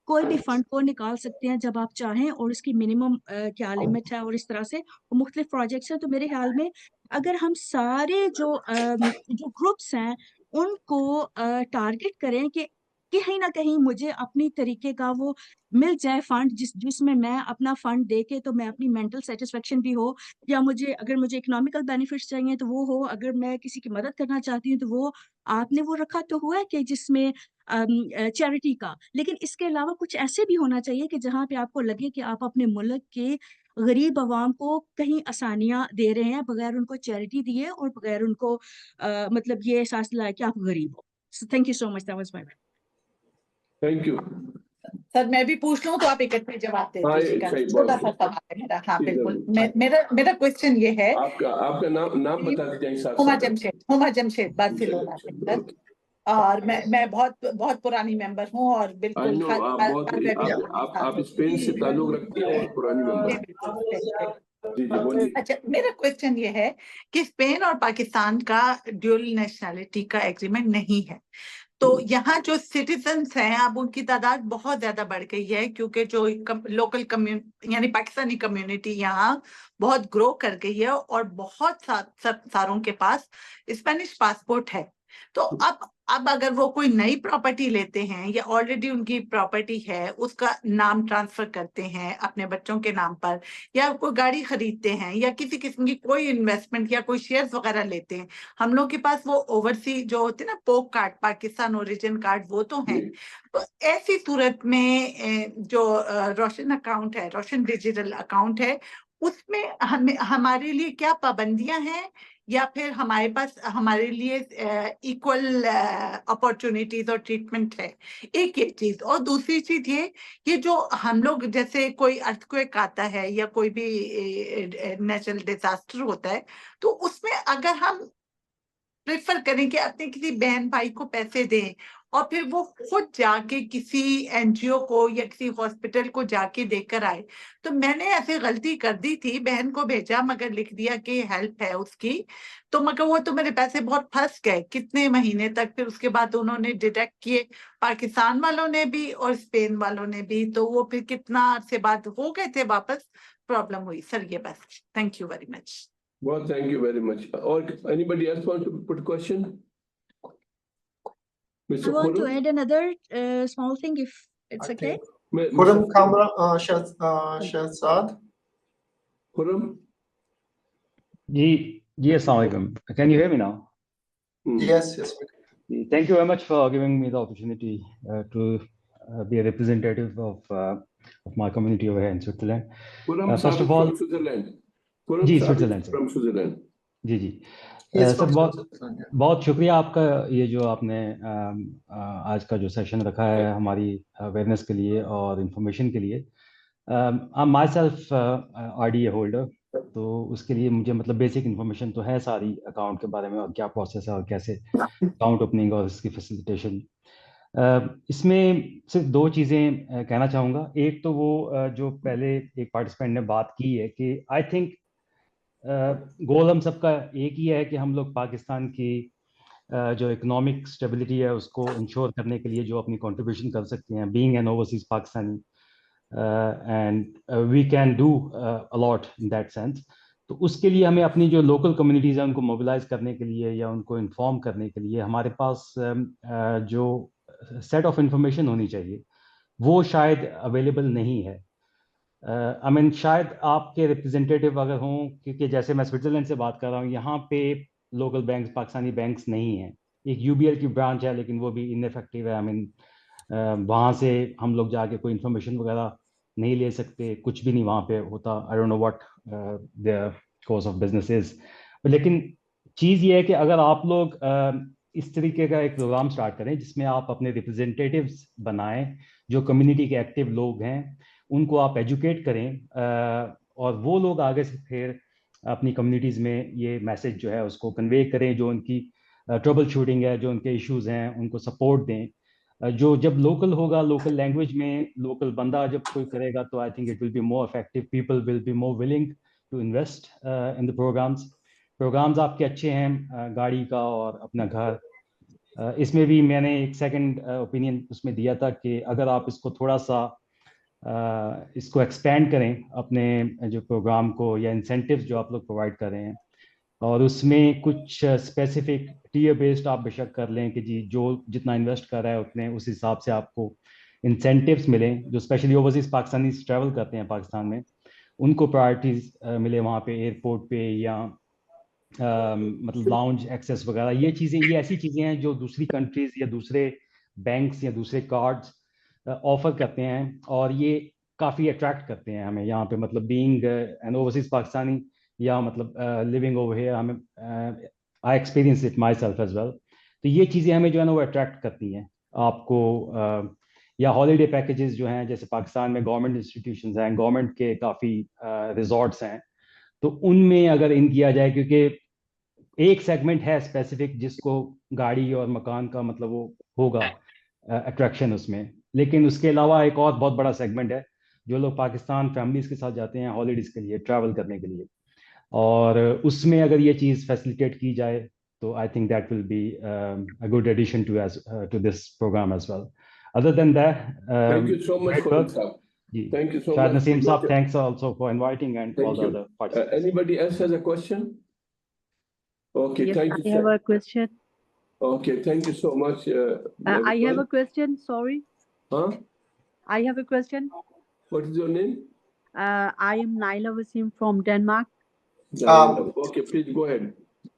کوئی بھی فنڈ کو نکال سکتے ہیں جب آپ چاہیں, اور اس کی منیمم کیا لمٹ ہے, اور اس طرح سے مختلف پروجیکٹس ہیں. تو میرے خیال میں اگر ہم سارے جو گروپس ہیں ان کو ٹارگٹ کریں کہ کہیں نہ کہیں مجھے اپنی طریقے کا وہ مل جائے فنڈ جس میں میں اپنا فنڈ دے کے تو میں اپنی مینٹل سیٹسفیکشن بھی ہو, یا اگر مجھے اکنامیکل بینیفٹس چاہیے تو وہ ہو, اگر میں کسی کی مدد کرنا چاہتی ہوں تو وہ آپ نے وہ رکھا تو ہوا ہے کہ جس میں چیریٹی کا. لیکن اس کے علاوہ کچھ ایسے بھی ہونا چاہیے کہ جہاں پہ آپ کو لگے کہ آپ اپنے ملک کے غریب عوام کو کہیں آسانیاں دے رہے ہیں بغیر ان کو چیریٹی دیے اور بغیر ان کو مطلب یہ احساس دلائے کہ آپ غریب ہو. Thank you so much, that was my. Thank you. Sir میں بھی پوچھ لوں تو آپ اکٹھے جواب دے دیجیے گا. صحیح چھوٹا بات سا ہے. سوال ہے میرا. ہاں جی بالکل. ضرور. میرا کوشچن یہ ہے, آپ کا نام بتا دیجیے ساتھ ہما ساتھ. جمشید بارسلونا سے سر. اور میں بہت پرانی ممبر ہوں اور بالکل آپ اسپین سے تعلق رکھتے ہیں اور پرانی ممبر. جی جی بولیے. اچھا, میرا کوشچن یہ ہے کہ اسپین اور پاکستان کا ڈیول نیشنلٹی کا ایگریمنٹ نہیں ہے, تو یہاں جو سٹیزنس ہیں اب ان کی تعداد بہت زیادہ بڑھ گئی ہے, کیونکہ جو لوکل کمیونٹی یعنی پاکستانی کمیونٹی یہاں بہت گرو کر گئی ہے اور بہت ساروں کے پاس اسپینش پاسپورٹ ہے. تو اب اگر وہ کوئی نئی پراپرٹی لیتے ہیں یا آلریڈی ان کی پراپرٹی ہے اس کا نام ٹرانسفر کرتے ہیں اپنے بچوں کے نام پر, یا کوئی گاڑی خریدتے ہیں یا کسی قسم کی کوئی انویسٹمنٹ یا کوئی شیئرز وغیرہ لیتے ہیں, ہم لوگ کے پاس وہ اوورسی جو ہوتے ہیں نا پوک کارڈ, پاکستان اوریجن کارڈ, وہ تو ہیں. تو ایسی صورت میں جو روشن اکاؤنٹ ہے, روشن ڈیجیٹل اکاؤنٹ ہے, اس میں ہمارے لیے کیا پابندیاں ہیں, یا پھر ہمارے پاس ہمارے لیے ایکول اپارچونیٹیز اور ٹریٹمنٹ ہے؟ ایک یہ چیز. اور دوسری چیز یہ جو ہم لوگ جیسے کوئی ارتھکویک آتا ہے یا کوئی بھی نیچرل ڈیزاسٹر ہوتا ہے, تو اس میں اگر ہم پریفر کریں کہ اپنے کسی بہن بھائی کو پیسے دیں اور پھر وہ خود جا کے کسی این جی او کو یا کسی ہاسپٹل کو جا کے دے کر آئے, تو میں نے ایسے غلطی کر دی تھی, بہن کو بھیجا مگر لکھ دیا کہ ہیلپ ہے اس کی, تو مگر وہ تو میرے پیسے بہت پھنس گئے کتنے مہینے تک. پھر اس کے بعد انہوں نے ڈیڈکٹ کیے, پاکستان والوں نے بھی اور اسپین والوں نے بھی, تو وہ پھر کتنا عرصے بعد ہو گئے تھے واپس, پرابلم ہوئی. سر یہ بس. Thank you very much. Well, thank you very much. Or anybody else want to put a question? I want to add another small thing if it's okay. Khurram Kamra Shahzad. Khurram? Ji, assalamu alaikum. Can you hear me now? Yes. Thank you very much for giving me the opportunity to be a representative of my community over here in Switzerland. Khurram First of all, from Switzerland. جی Switzerland from Switzerland. جی sir بہت شکریہ آپ کا, یہ جو آپ نے آج کا جو سیشن رکھا ہے ہماری اویئرنیس کے لیے اور انفارمیشن کے لیے. My self are D a holder تو اس کے لیے مجھے مطلب بیسک انفارمیشن تو ہے ساری اکاؤنٹ کے بارے میں اور کیا پروسیس ہے اور کیسے اکاؤنٹ اوپننگ اور اس کی فیسیلیٹیشن. اس میں صرف 2 چیزیں کہنا چاہوں گا. ایک تو وہ جو پہلے ایک پارٹیسپینٹ نے بات کی ہے کہ آئی تھنک گول ہم سب کا ایک ہی ہے کہ ہم لوگ پاکستان کی جو اکنامک اسٹیبلٹی ہے اس کو انشور کرنے کے لیے جو اپنی کنٹریبیوشن کر سکتے ہیں, being an overseas Pakistani, and we can do a lot in that sense. تو اس کے لیے ہمیں اپنی جو لوکل کمیونٹیز ہیں ان کو موبلائز کرنے کے لیے یا ان کو انفارم کرنے کے لیے ہمارے پاس جو سیٹ آف انفارمیشن ہونی چاہیے وہ شاید اویلیبل نہیں ہے. آئی مین شاید آپ کے ریپرزینٹیٹیو اگر ہوں, کیونکہ جیسے میں سوئٹزرلینڈ سے بات کر رہا ہوں, یہاں پہ لوکل بینکس پاکستانی بینکس نہیں ہیں. ایک یو بی ایل کی برانچ ہے لیکن وہ بھی ان افیکٹو ہے. آئی مین وہاں سے ہم لوگ جا کے کوئی انفارمیشن وغیرہ نہیں لے سکتے, کچھ بھی نہیں وہاں پہ ہوتا. I don't know what their course of business is. لیکن چیز یہ ہے کہ اگر آپ لوگ اس طریقے کا ایک پروگرام اسٹارٹ کریں جس میں آپ اپنے ریپرزینٹیٹیوز بنائیں جو کمیونٹی کے ایکٹیو لوگ ہیں, ان کو آپ ایجوکیٹ کریں اور وہ لوگ آگے سے پھر اپنی کمیونٹیز میں یہ میسج جو ہے اس کو کنوے کریں, جو ان کی ٹربل شوٹنگ ہے, جو ان کے ایشوز ہیں ان کو سپورٹ دیں. جو جب لوکل ہوگا, لوکل لینگویج میں لوکل بندہ جب کوئی کرے گا تو I think it will be more effective. People will be more willing to invest in the programmes آپ کے اچھے ہیں, گاڑی کا اور اپنا گھر. اس میں بھی میں نے ایک سیکنڈ اوپینین اس میں دیا تھا کہ اگر آپ اس کو تھوڑا سا اس کو ایکسپینڈ کریں اپنے جو پروگرام کو یا انسینٹیوز جو آپ لوگ پرووائڈ کر رہے ہیں, اور اس میں کچھ اسپیسیفک ٹیئر بیسڈ آپ بے شک کر لیں کہ جی جو جتنا انویسٹ کر رہا ہے اتنے اس حساب سے آپ کو انسینٹیوز ملیں. جو اسپیشلی اوورسیز پاکستانیز ٹریول کرتے ہیں پاکستان میں ان کو پرائرٹیز ملے وہاں پہ ایئرپورٹ پہ, یا مطلب لاؤنج ایکسیس وغیرہ. یہ چیزیں, یہ ایسی چیزیں ہیں جو دوسری کنٹریز یا دوسرے بینکس یا دوسرے کارڈز آفر کرتے ہیں اور یہ کافی اٹریکٹ کرتے ہیں ہمیں یہاں پہ. مطلب بینگ این اوورسیز پاکستانی یا مطلب لیونگ اوور ہیئر, ہمیں I experience it myself as well. تو یہ چیزیں ہمیں جو ہے نا وہ اٹریکٹ کرتی ہیں آپ کو. یا ہالیڈے پیکیجز جو ہیں, جیسے پاکستان میں گورنمنٹ انسٹیٹیوشنز ہیں, گورنمنٹ کے کافی ریزورٹس ہیں, تو ان میں اگر ان کیا جائے, کیونکہ ایک سیگمنٹ ہے اسپیسیفک جس کو گاڑی اور مکان کا مطلب وہ ہوگا اٹریکشن اس میں, لیکن اس کے علاوہ ایک اور بہت بڑا سیگمنٹ ہے جو لوگ پاکستان فیملیز کے ساتھ جاتے ہیں ہالیڈیز کے لیے, ٹریول کرنے کے لیے, اور اس میں اگر یہ چیز فیسیلیٹیٹ کی جائے تو I think that will be a good addition to this programme as well. Other than that, Thank you so much, Khalid Saab. جی Thank you so شاید much. نسیم صاحب, thanks also for inviting and all Thank the you. other participants. Anybody else has a question? Okay, Yes, thank I you, have sir. a question. Okay, thank you so much. I have a everyone. question. Sorry, Huh? I have a question. What is your name? I am Naila Wasim from Denmark. Okay, please go ahead.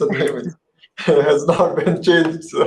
the name has not been changed. So.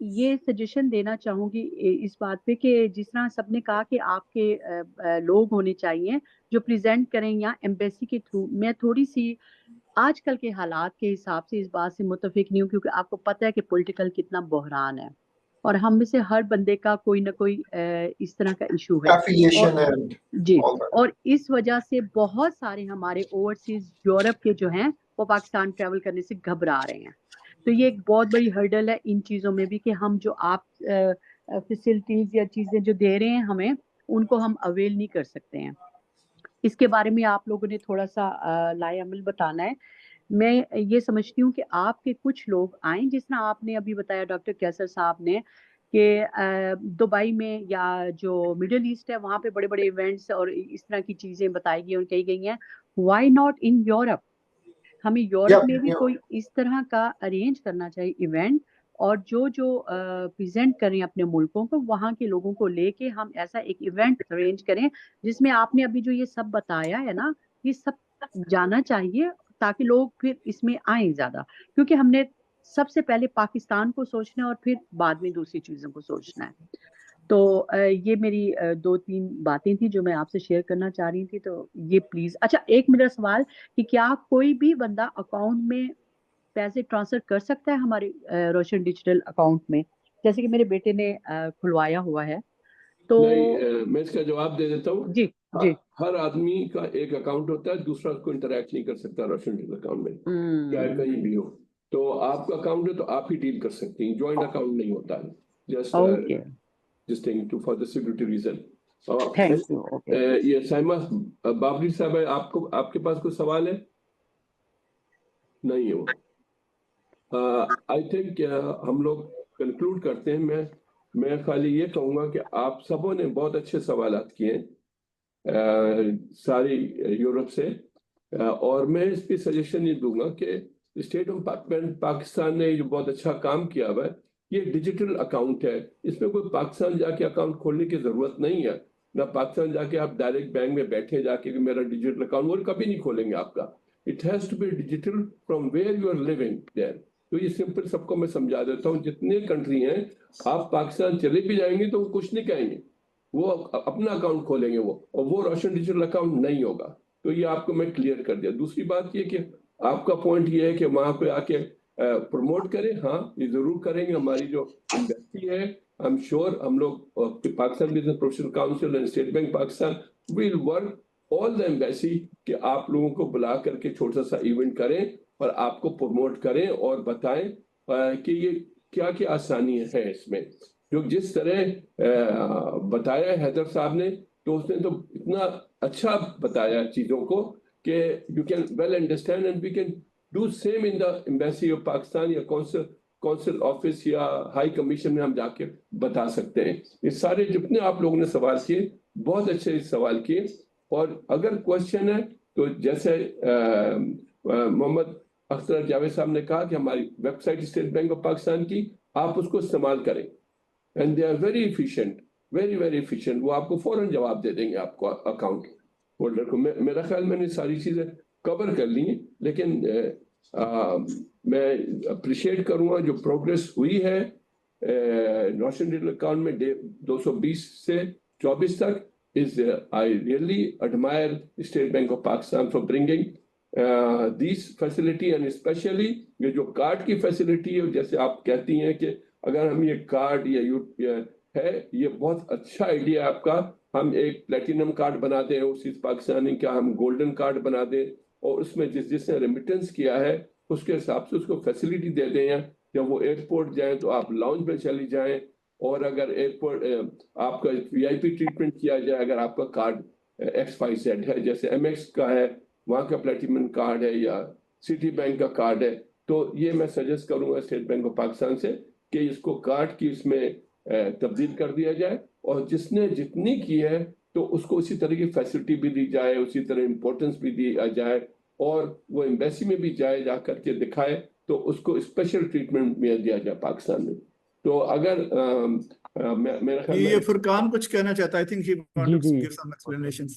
یہ suggestion دینا چاہوں گی اس بات پہ کہ جس طرح سب نے کہا کہ آپ کے لوگ ہونے چاہیے جو پریزنٹ کریں یا ایمبیسی کے تھرو، میں تھوڑی سی آج کل کے حالات کے حساب سے اس بات سے متفق نہیں ہوں، کیونکہ آپ کو پتہ ہے کہ پولیٹیکل کتنا بحران ہے اور ہم میں سے ہر بندے کا کوئی نہ کوئی اس طرح کا ایشو ہے affiliation and G, all that. اور اس وجہ سے بہت سارے ہمارے اوورسیز یورپ کے جو ہیں وہ پاکستان ٹریول کرنے سے گھبرا رہے ہیں. تو یہ ایک بہت بڑی ہرڈل ہے ان چیزوں میں بھی کہ ہم جو آپ فیسلٹیز یا چیزیں جو دے رہے ہیں ہمیں ان کو ہم اویل نہیں کر سکتے ہیں. اس کے بارے میں آپ لوگوں نے تھوڑا سا لائے عمل بتانا ہے. میں یہ سمجھتی ہوں کہ آپ کے کچھ لوگ آئیں، جس طرح آپ نے ابھی بتایا ڈاکٹر کیسر صاحب نے کہ دبئی میں یا جو مڈل ایسٹ ہے وہاں پہ بڑے بڑے ایونٹس اور اس طرح کی چیزیں بتائی گئی اور کہی گئی ہیں. Why not in Europe? ہمیں یورپ میں بھی کوئی اس طرح کا ارینج کرنا چاہیے ایونٹ، اور جو پریزنٹ کریں اپنے ملکوں کو، وہاں کے لوگوں کو لے کے ہم ایسا ایک ایونٹ ارینج کریں جس میں آپ نے ابھی جو یہ سب بتایا ہے نا، یہ سب جانا چاہیے تاکہ لوگ پھر اس میں آئیں زیادہ، کیونکہ ہم نے سب سے پہلے پاکستان کو سوچنا ہے اور پھر بعد میں دوسری چیزوں کو سوچنا ہے. تو یہ میری 2-3 باتیں تھیں جو میں آپ سے شیئر کرنا چاہ رہی تھی. تو یہ پلیز. اچھا، ایک میرا سوال کہ کیا کوئی بھی بندہ اکاؤنٹ میں پیسے ٹرانسفر کر سکتا ہے ہمارے روشن ڈیجیٹل اکاؤنٹ میں، جیسے کہ میرے بیٹے نے کھلوایا ہوا ہے؟ تو نہیں، میں اس کا جواب دے دیتا ہوں. جی جی ہر آدمی کا ایک اکاؤنٹ ہوتا ہے، دوسرا اس کو انٹریکٹ نہیں کر سکتا روشن ڈیجیٹل اکاؤنٹ میں، چاہے کہیں بھی ہو. تو آپ کا اکاؤنٹ ہے تو آپ ہی ڈیل کر سکتے ہیں، جوائنٹ اکاؤنٹ نہیں ہوتا ہے. جسٹ اوکے، جس thing to for the security reason. Thank you. Okay, یہ سائمہ بابری صاحب ہے، آپ کے پاس کوئی سوال ہے؟ نہیں ہو. آئی تھنک ہم لوگ کنکلوڈ کرتے ہیں. میں خالی یہ کہوں گا کہ آپ سبوں نے بہت اچھے سوالات کیے ساری یورپ سے، اور میں اس پہ سجیشن یہ دوں گا کہ اسٹیٹ آف پاکستان نے جو بہت اچھا کام کیا ہوا ہے، یہ ڈیجیٹل اکاؤنٹ ہے. اس میں کوئی پاکستان جا کے اکاؤنٹ کھولنے کی ضرورت نہیں ہے. نہ پاکستان جا کے آپ ڈائریکٹ بینک میں بیٹھے جا کے میرا ڈیجیٹل اکاؤنٹ، وہ کبھی نہیں کھولیں گے آپ کا. It has to be digital from where you are living there. تو یہ سمپل سب کو میں سمجھا دیتا ہوں. جتنے کنٹری ہیں، آپ پاکستان چلے بھی جائیں گے تو وہ کچھ نہیں کہیں گے، وہ اپنا اکاؤنٹ کھولیں گے اور وہ روشن ڈیجیٹل اکاؤنٹ نہیں ہوگا. تو یہ آپ کو میں کلیئر کر دیا. دوسری بات یہ کہ آپ کا پوائنٹ یہ ہے کہ وہاں پہ آ کے پروموٹ کریں. ہاں، یہ ضرور کریں گے. ہماری جو انڈسٹری ہے، آئی ایم شیور ہم لوگ Pakistan business professional council and state bank Pakistan will work all the embassy کہ آپ لوگوں کو بلا کر کے چھوٹا سا ایونٹ کریں اور آپ کو پروموٹ کریں اور بتائیں کہ یہ کیا کیا آسانی ہے اس میں. جو جس طرح بتایا حیدر صاحب نے، تو اس نے تو اتنا اچھا بتایا چیزوں کو کہ you can well understand and we can do same in the embassy of Pakistan یا کونسل آفس یا ہائی کمیشن میں ہم جا کے بتا سکتے ہیں. یہ سارے جتنے آپ لوگوں نے سوال کیے، بہت اچھے سوال کیے. اور اگر کوشچن ہے تو جیسے محمد اختر جاوید صاحب نے کہا کہ ہماری website State Bank of Pakistan کی، آپ اس کو استعمال کریں. And they are very efficient, very very efficient. وہ آپ کو فوراً جواب دے دیں گے آپ کو اکاؤنٹ ہولڈر کو. میرا خیال میں نے ساری چیزیں کور کر لی ہیں، لیکن میں اپریشیٹ کروں گا جو پروگریس ہوئی ہے روشن ڈیجیٹل اکاؤنٹ میں 220 سے 24 تک. I really admire State Bank of Pakistan for bringing these facility, and especially یہ جو کارڈ کی فیسلٹی ہے. جیسے آپ کہتی ہیں کہ اگر ہم یہ کارڈ یا ہے، یہ بہت اچھا آئیڈیا ہے آپ کا. ہم ایک پلیٹینم کارڈ بنا دیں اسی پاکستانی کا، ہم گولڈن کارڈ بنا دیں، اور اس میں جس نے ریمیٹنس کیا ہے اس کے حساب سے اس کو فیسلٹی دے دیں. جب وہ ایئرپورٹ جائیں تو آپ لاؤنج میں چلی جائیں، اور اگر ایئرپورٹ آپ کا وی آئی پی ٹریٹمنٹ کیا جائے، اگر آپ کا کارڈ XYZ ہے، جیسے MS کا ہے، وہاں کا پلیٹینم کارڈ ہے یا سٹی بینک کا کارڈ ہے، تو یہ میں سجیسٹ کروں گا اسٹیٹ بینک آف پاکستان سے کہ اس کو کارڈ کی اس میں تبدیل کر دیا جائے، اور جس نے جتنی کی ہے تو اس کو اسی طرح کی فیسلٹی بھی دی جائے، اسی طرح امپورٹنس بھی دیا جائے، اور وہ ایمبیسی میں بھی جائے، جا کر کے دکھائے تو اس کو اسپیشل ٹریٹمنٹ میں دیا جائے پاکستان میں. تو اگر میرا خیال یہ فرقان کچھ کہنا چاہتا ہے، I think he wants to give some explanations.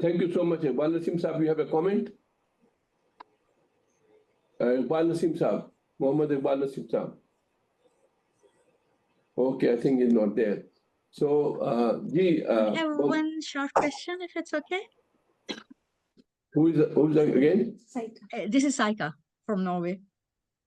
Thank you so much. Iqbal Nasim Saab, you have a comment? Iqbal Nasim Saab, Mohammed Iqbal Nasim Saab. Okay, I think he's not there. So, I have one short question, if it's okay. who's again? This is Saika from Norway.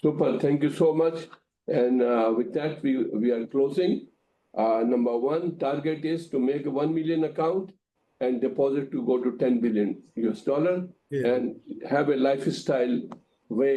Super, thank you so much. And with that, we are closing. Number one, target is to make 1 million account and deposit to go to $10 billion and have a lifestyle way,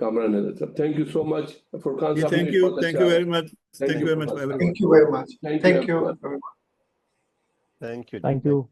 Kamran Nazar sir. Thank you so much for Yeah, thank you very much. Thank you very much for everyone. Thank you very much. Thank you, Thank you. everyone. everyone. Thank you. Thank you.